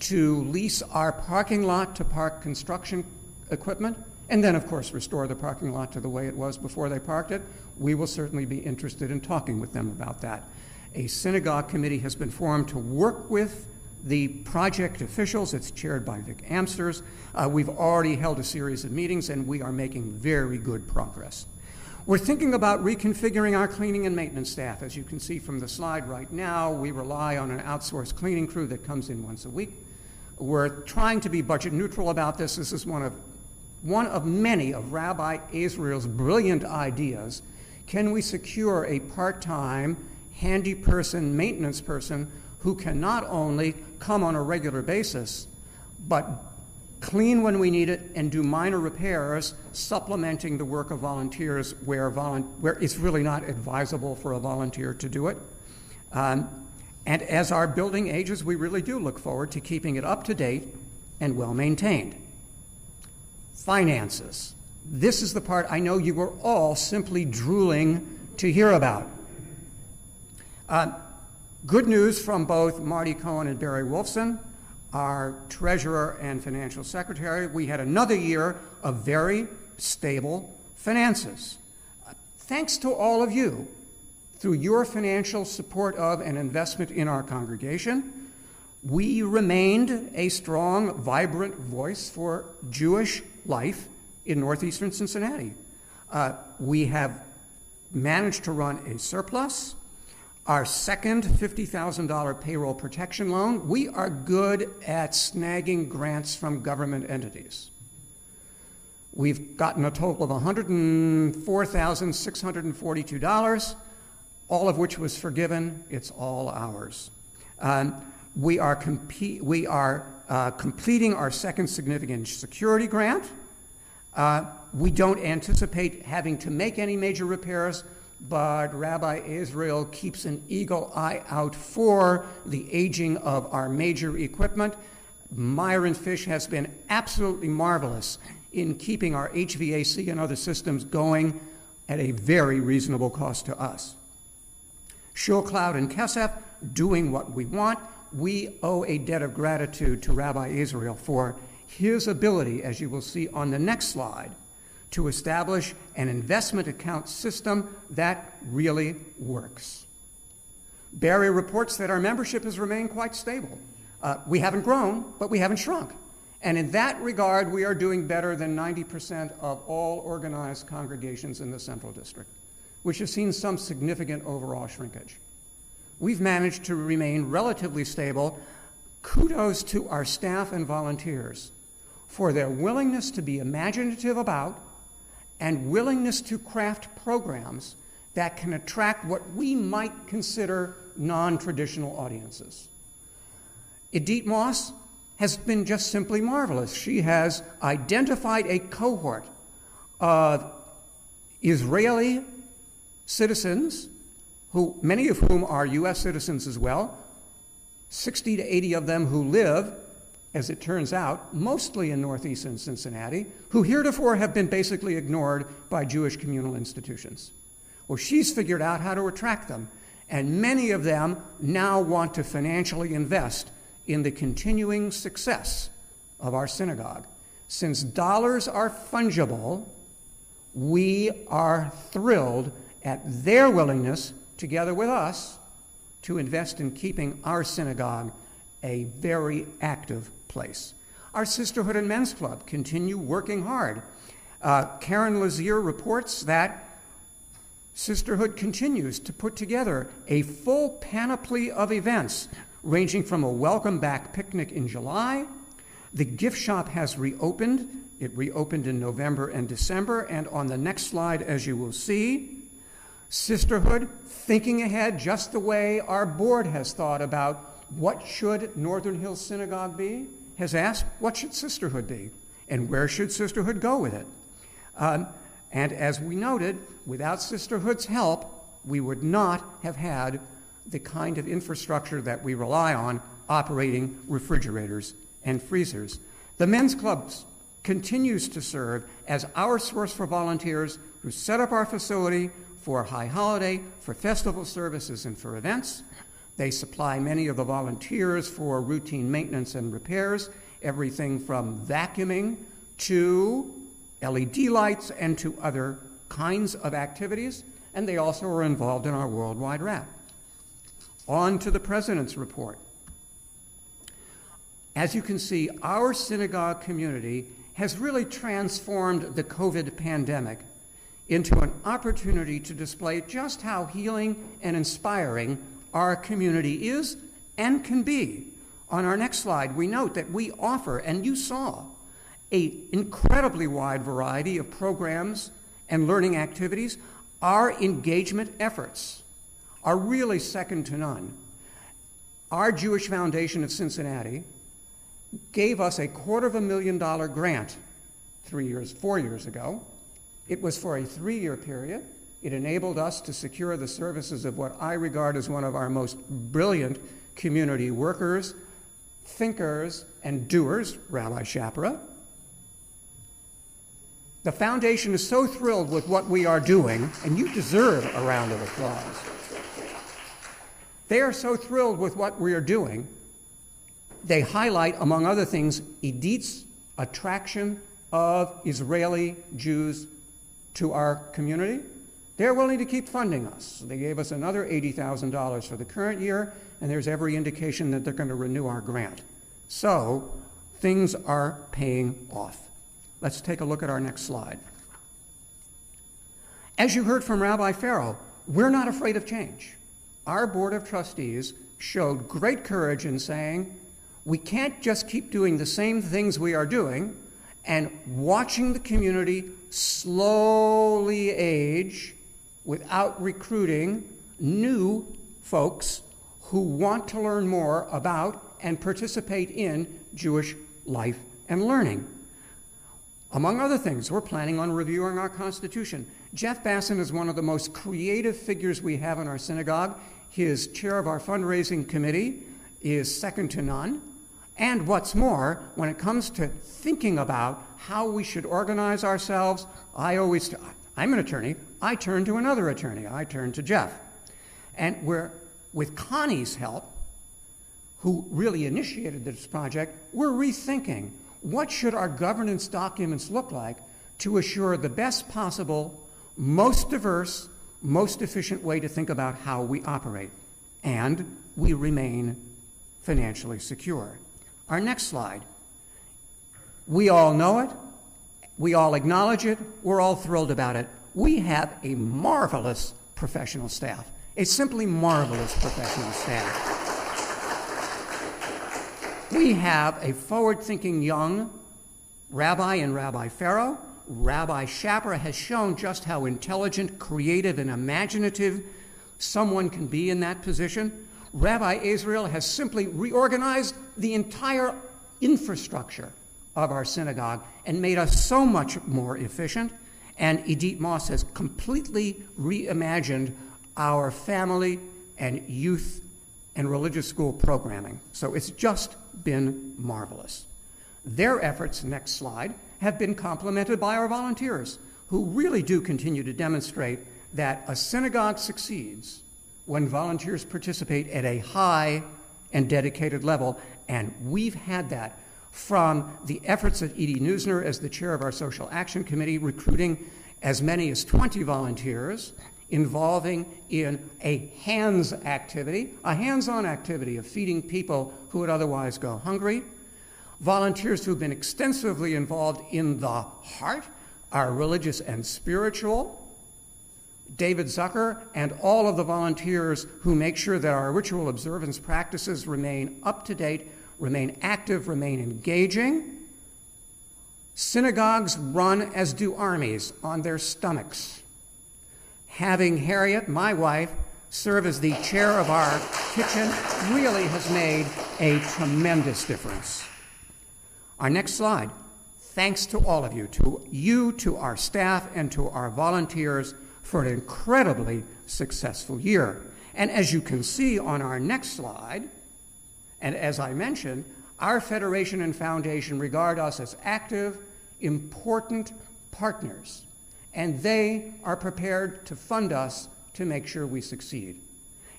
A: to lease our parking lot to park construction equipment, and then, of course, restore the parking lot to the way it was before they parked it, we will certainly be interested in talking with them about that. A synagogue committee has been formed to work with the project officials. It's chaired by Vic Amsters. We've already held a series of meetings, and we are making very good progress. We're thinking about reconfiguring our cleaning and maintenance staff. As you can see from the slide right now, we rely on an outsourced cleaning crew that comes in once a week. We're trying to be budget neutral about this. This is one of many of Rabbi Azriel's brilliant ideas. Can we secure a part-time, handy person, maintenance person who can not only come on a regular basis, but clean when we need it and do minor repairs, supplementing the work of volunteers where it's really not advisable for a volunteer to do it. And as our building ages, we really do look forward to keeping it up to date and well maintained. Finances. This is the part I know you were all simply drooling to hear about. Good news from both Marty Cohen and Barry Wolfson, our treasurer and financial secretary. We had another year of very stable finances. Thanks to all of you, through your financial support of and investment in our congregation, we remained a strong, vibrant voice for Jewish life in northeastern Cincinnati. We have managed to run a surplus. Our second $50,000 payroll protection loan, we are good at snagging grants from government entities. We've gotten a total of $104,642, all of which was forgiven. It's all ours. We are completing our second significant security grant. We don't anticipate having to make any major repairs, but Rabbi Israel keeps an eagle eye out for the aging of our major equipment. Myron Fish has been absolutely marvelous in keeping our HVAC and other systems going at a very reasonable cost to us. Shul Cloud and Kesef doing what we want. We owe a debt of gratitude to Rabbi Israel for his ability, as you will see on the next slide, to establish an investment account system that really works. Barry reports that our membership has remained quite stable. We haven't grown, but we haven't shrunk. And in that regard, we are doing better than 90% of all organized congregations in the Central District, which has seen some significant overall shrinkage. We've managed to remain relatively stable. Kudos to our staff and volunteers for their willingness to be imaginative about and willingness to craft programs that can attract what we might consider non-traditional audiences. Edith Moss has been just simply marvelous. She has identified a cohort of Israeli citizens, many of whom are U.S. citizens as well, 60 to 80 of them who live, as it turns out, mostly in northeastern Cincinnati, who heretofore have been basically ignored by Jewish communal institutions. Well, she's figured out how to attract them, and many of them now want to financially invest in the continuing success of our synagogue. Since dollars are fungible, we are thrilled at their willingness, together with us, to invest in keeping our synagogue a very active place. Our Sisterhood and Men's Club continue working hard. Karen Lazier reports that Sisterhood continues to put together a full panoply of events, ranging from a welcome back picnic in July. The gift shop has reopened. It reopened in November and December, and on the next slide, as you will see, Sisterhood, thinking ahead just the way our board has thought about what should Northern Hills Synagogue be, has asked, what should Sisterhood be? And where should Sisterhood go with it? And as we noted, without Sisterhood's help, we would not have had the kind of infrastructure that we rely on operating refrigerators and freezers. The Men's Club continues to serve as our source for volunteers who set up our facility for high holiday, for festival services, and for events. They supply many of the volunteers for routine maintenance and repairs, everything from vacuuming to LED lights and to other kinds of activities, and they also are involved in our worldwide wrap. On to the President's report. As you can see, our synagogue community has really transformed the COVID pandemic into an opportunity to display just how healing and inspiring our community is and can be. On our next slide, we note that we offer, and you saw, an incredibly wide variety of programs and learning activities. Our engagement efforts are really second to none. Our Jewish Foundation of Cincinnati gave us a $250,000 grant 4 years ago. It was for a 3-year period. It enabled us to secure the services of what I regard as one of our most brilliant community workers, thinkers, and doers, Rabbi Shapira. The foundation is so thrilled with what we are doing, and you deserve a round of applause. They are so thrilled with what we are doing, they highlight, among other things, Edith's attraction of Israeli Jews to our community. They're willing to keep funding us. They gave us another $80,000 for the current year, and there's every indication that they're going to renew our grant. So things are paying off. Let's take a look at our next slide. As you heard from Rabbi Farrell, we're not afraid of change. our Board of Trustees showed great courage in saying, we can't just keep doing the same things we are doing and watching the community slowly age without recruiting new folks who want to learn more about and participate in Jewish life and learning. Among other things, we're planning on reviewing our Constitution. Jeff Basson is one of the most creative figures we have in our synagogue. He is chair of our fundraising committee, is second to none. And what's more, when it comes to thinking about how we should organize ourselves, I'm an attorney, I turn to another attorney, I turn to Jeff. And with Connie's help, who really initiated this project, we're rethinking what should our governance documents look like to assure the best possible, most diverse, most efficient way to think about how we operate. And we remain financially secure. Our next slide. We all know it. We all acknowledge it. We're all thrilled about it. We have a marvelous professional staff. A simply marvelous professional staff. We have a forward-thinking young rabbi in Rabbi Farrow. Rabbi Shapra has shown just how intelligent, creative, and imaginative someone can be in that position. Rabbi Israel has simply reorganized the entire infrastructure of our synagogue and made us so much more efficient. And Edith Moss has completely reimagined our family and youth and religious school programming. So it's just been marvelous. Their efforts, next slide, have been complemented by our volunteers, who really do continue to demonstrate that a synagogue succeeds when volunteers participate at a high and dedicated level, and we've had that from the efforts of Edie Neusner as the chair of our Social Action Committee, recruiting as many as 20 volunteers, involving in a hands-on activity of feeding people who would otherwise go hungry. Volunteers who've been extensively involved in the heart, our religious and spiritual. David Zucker and all of the volunteers who make sure that our ritual observance practices remain up to date, remain active, remain engaging. Synagogues run as do armies, on their stomachs. Having Harriet, my wife, serve as the chair of our kitchen really has made a tremendous difference. Our next slide. Thanks to all of you, to our staff, and to our volunteers for an incredibly successful year. And as you can see on our next slide, and as I mentioned, our Federation and Foundation regard us as active, important partners, and they are prepared to fund us to make sure we succeed.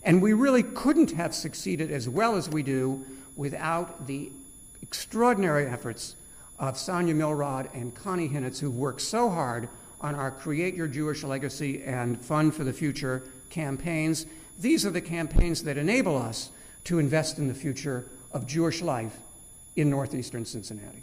A: And we really couldn't have succeeded as well as we do without the extraordinary efforts of Sonia Milrod and Connie Hinnitz, who've worked so hard on our Create Your Jewish Legacy and Fund for the Future campaigns. These are the campaigns that enable us to invest in the future of Jewish life in northeastern Cincinnati.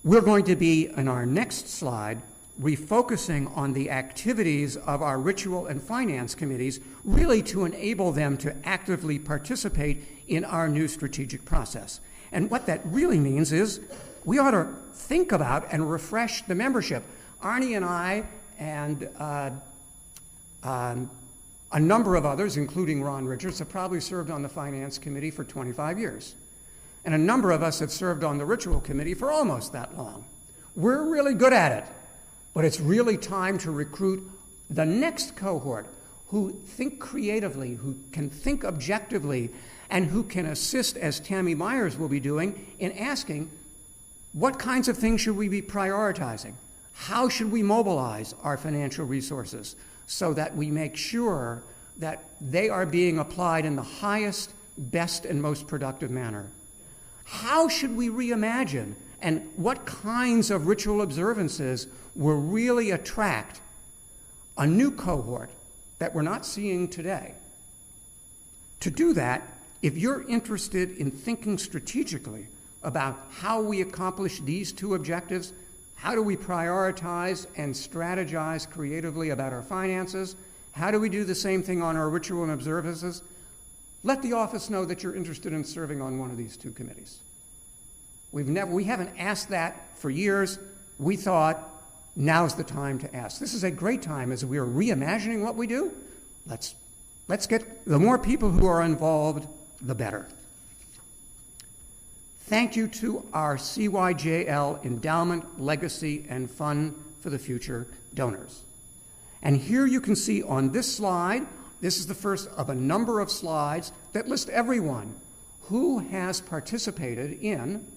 A: We're going to be, in our next slide, refocusing on the activities of our ritual and finance committees, really to enable them to actively participate in our new strategic process. And what that really means is we ought to think about and refresh the membership. Arnie and I and a number of others, including Ron Richards, have probably served on the Finance Committee for 25 years. And a number of us have served on the Ritual Committee for almost that long. We're really good at it, but it's really time to recruit the next cohort who think creatively, who can think objectively, and who can assist, as Tammy Myers will be doing, in asking, what kinds of things should we be prioritizing? How should we mobilize our financial resources so that we make sure that they are being applied in the highest, best, and most productive manner? How should we reimagine, and what kinds of ritual observances will really attract a new cohort that we're not seeing today? To do that, if you're interested in thinking strategically about how we accomplish these two objectives, how do we prioritize and strategize creatively about our finances, How do we do the same thing on our ritual and observances? Let the office know that you're interested in serving on one of these two committees. We haven't asked that for years. We thought now's the time to ask. This is a great time as we are reimagining what we do. Let's get the more people who are involved, the better. Thank you to our CYJL Endowment, Legacy, and Fund for the Future donors. And here you can see on this slide, this is the first of a number of slides that list everyone who has participated in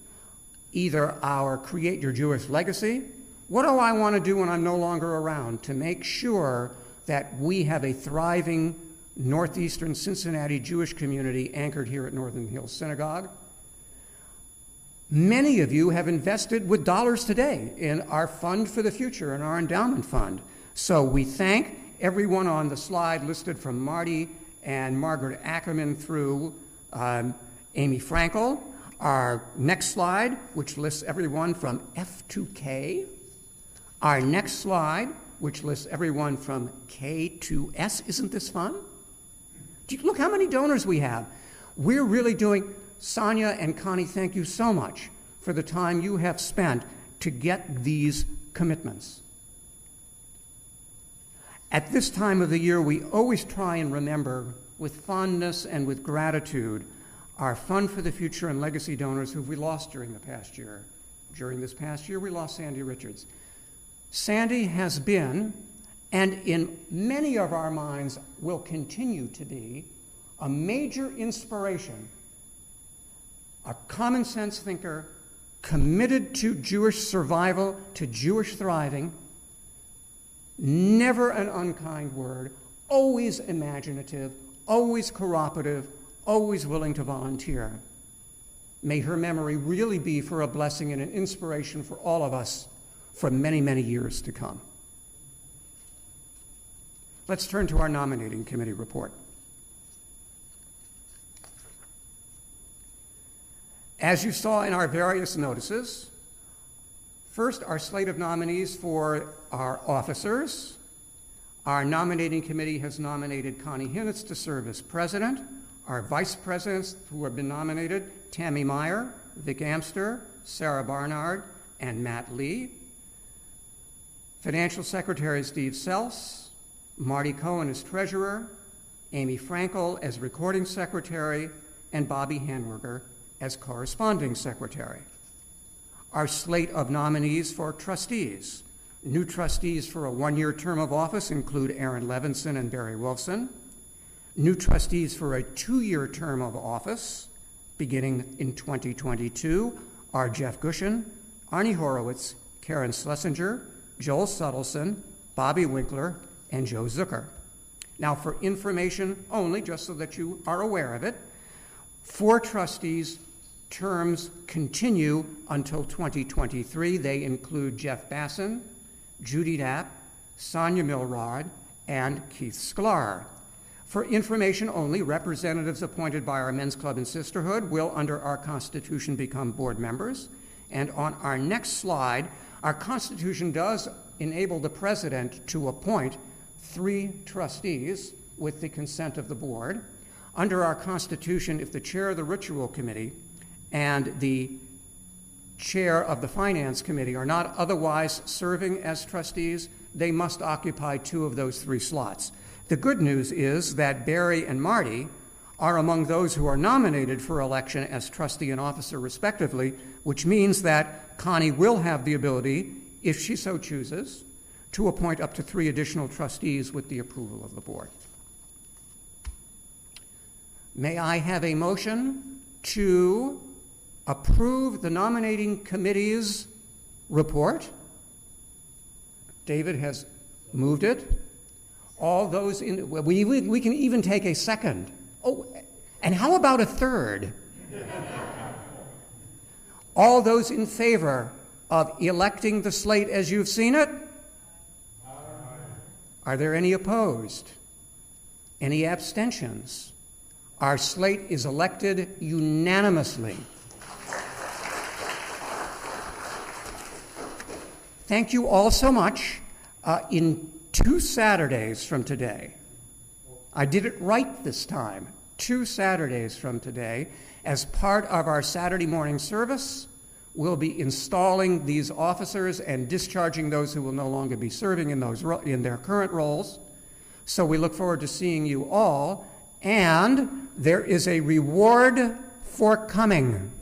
A: either our Create Your Jewish Legacy. What do I want to do when I'm no longer around to make sure that we have a thriving northeastern Cincinnati Jewish community anchored here at Northern Hills Synagogue? Many of you have invested with dollars today in our Fund for the Future and our endowment fund. So we thank everyone on the slide listed from Marty and Margaret Ackerman through Amy Frankel. Our next slide, which lists everyone from F2K. Our next slide, which lists everyone from K to S. Isn't this fun? Look how many donors we have. We're really doing, Sonia and Connie, thank you so much for the time you have spent to get these commitments. At this time of the year, we always try and remember with fondness and with gratitude our Fund for the Future and Legacy donors who we lost during the past year. During this past year, we lost Sandy Richards. Sandy has been, and in many of our minds will continue to be, a major inspiration, a common sense thinker, committed to Jewish survival, to Jewish thriving, never an unkind word, always imaginative, always cooperative, always willing to volunteer. May her memory really be for a blessing and an inspiration for all of us for many, many years to come. Let's turn to our nominating committee report. As you saw in our various notices, first, our slate of nominees for our officers. Our nominating committee has nominated Connie Hinitz to serve as president. Our vice presidents who have been nominated, Tammy Meyer, Vic Amster, Sarah Barnard, and Matt Lee. Financial Secretary Steve Sells, Marty Cohen as treasurer, Amy Frankel as recording secretary, and Bobby Hanwerger as corresponding secretary. Our slate of nominees for trustees. New trustees for a one-year term of office include Aaron Levinson and Barry Wolfson. New trustees for a two-year term of office, beginning in 2022, are Jeff Gushin, Arnie Horowitz, Karen Schlesinger, Joel Suttleson, Bobby Winkler, and Joe Zucker. Now, for information only, just so that you are aware of it, 4 trustees' terms continue until 2023. They include Jeff Basson, Judy Knapp, Sonia Milrod, and Keith Sklar. For information only, representatives appointed by our Men's Club and Sisterhood will, under our Constitution, become board members. And on our next slide, our Constitution does enable the President to appoint 3 trustees with the consent of the board. Under our Constitution, if the chair of the Ritual Committee and the chair of the Finance Committee are not otherwise serving as trustees, they must occupy 2 of those 3 slots. The good news is that Barry and Marty are among those who are nominated for election as trustee and officer respectively, which means that Connie will have the ability, if she so chooses, to appoint up to 3 additional trustees with the approval of the board. May I have a motion to approve the nominating committee's report? David has moved it. All those in, we can even take a second. Oh, and how about a third? All those in favor of electing the slate as you've seen it? Aye. Are there any opposed? Any abstentions? Our slate is elected unanimously. Thank you all so much. In 2 Saturdays from today, I did it right this time, 2 Saturdays from today. As part of our Saturday morning service, we'll be installing these officers and discharging those who will no longer be serving in their current roles. So we look forward to seeing you all, and there is a reward for coming,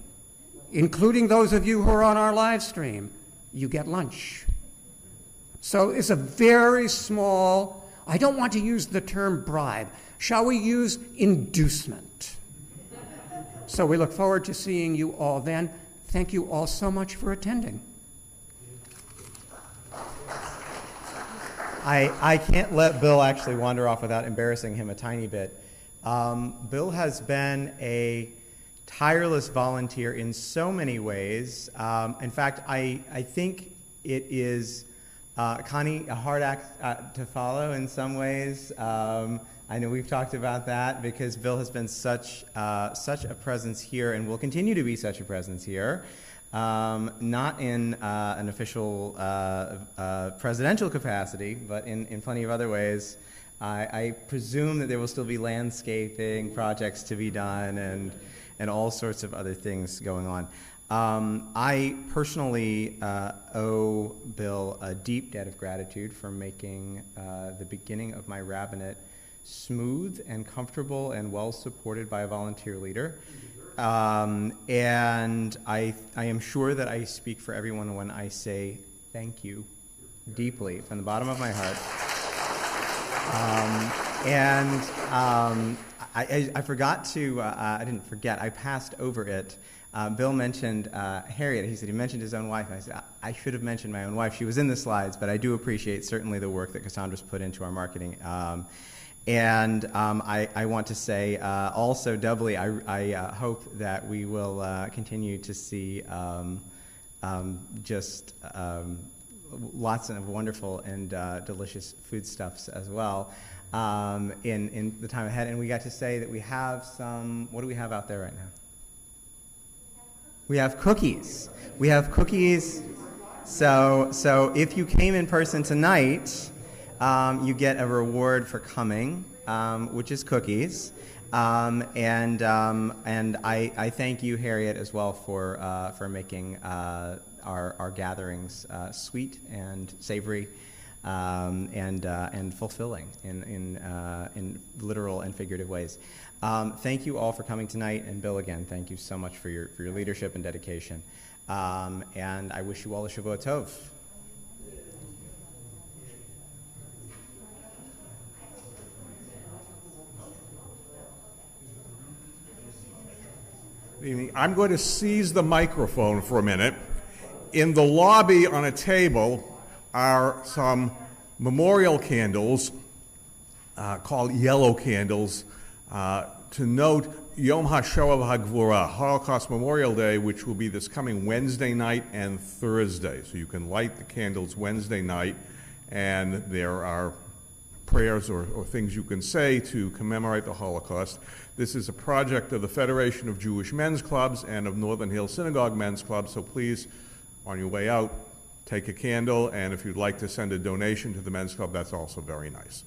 A: including those of you who are on our live stream. You get lunch. So it's a very small, I don't want to use the term bribe. Shall we use inducement? So we look forward to seeing you all then. Thank you all so much for attending.
C: I can't let Bill actually wander off without embarrassing him a tiny bit. Bill has been a tireless volunteer in so many ways. In fact, I think it is, Connie, a hard act to follow in some ways. I know we've talked about that because Bill has been such a presence here and will continue to be such a presence here. Not in an official presidential capacity, but in plenty of other ways. I presume that there will still be landscaping projects to be done and all sorts of other things going on. I personally owe Bill a deep debt of gratitude for making the beginning of my rabbinate smooth and comfortable and well supported by a volunteer leader. And I am sure that I speak for everyone when I say thank you deeply from the bottom of my heart. I forgot to, I didn't forget, I passed over it. Bill mentioned Harriet. He said he mentioned his own wife. I said, I should have mentioned my own wife. She was in the slides, but I do appreciate certainly the work that Cassandra's put into our marketing. I want to say also doubly, I hope that we will continue to see lots of wonderful and delicious foodstuffs as well in the time ahead. And we got to say that we have some, what do we have out there right now? We have cookies. We have cookies. So if you came in person tonight, you get a reward for coming, which is cookies. And I thank you, Harriet, as well for making our gatherings sweet and savory and fulfilling in literal and figurative ways. Thank you all for coming tonight, and Bill, again, thank you so much for your leadership and dedication. And I wish you all a Shavua Tov.
I: I'm going to seize the microphone for a minute. In the lobby on a table are some memorial candles called yellow candles to note Yom HaShoah V'Hagvura, Holocaust Memorial Day, which will be this coming Wednesday night and Thursday. So you can light the candles Wednesday night, and there are prayers or things you can say to commemorate the Holocaust. This is a project of the Federation of Jewish Men's Clubs and of Northern Hills Synagogue Men's Club, so please, on your way out, take a candle, and if you'd like to send a donation to the Men's Club, that's also very nice.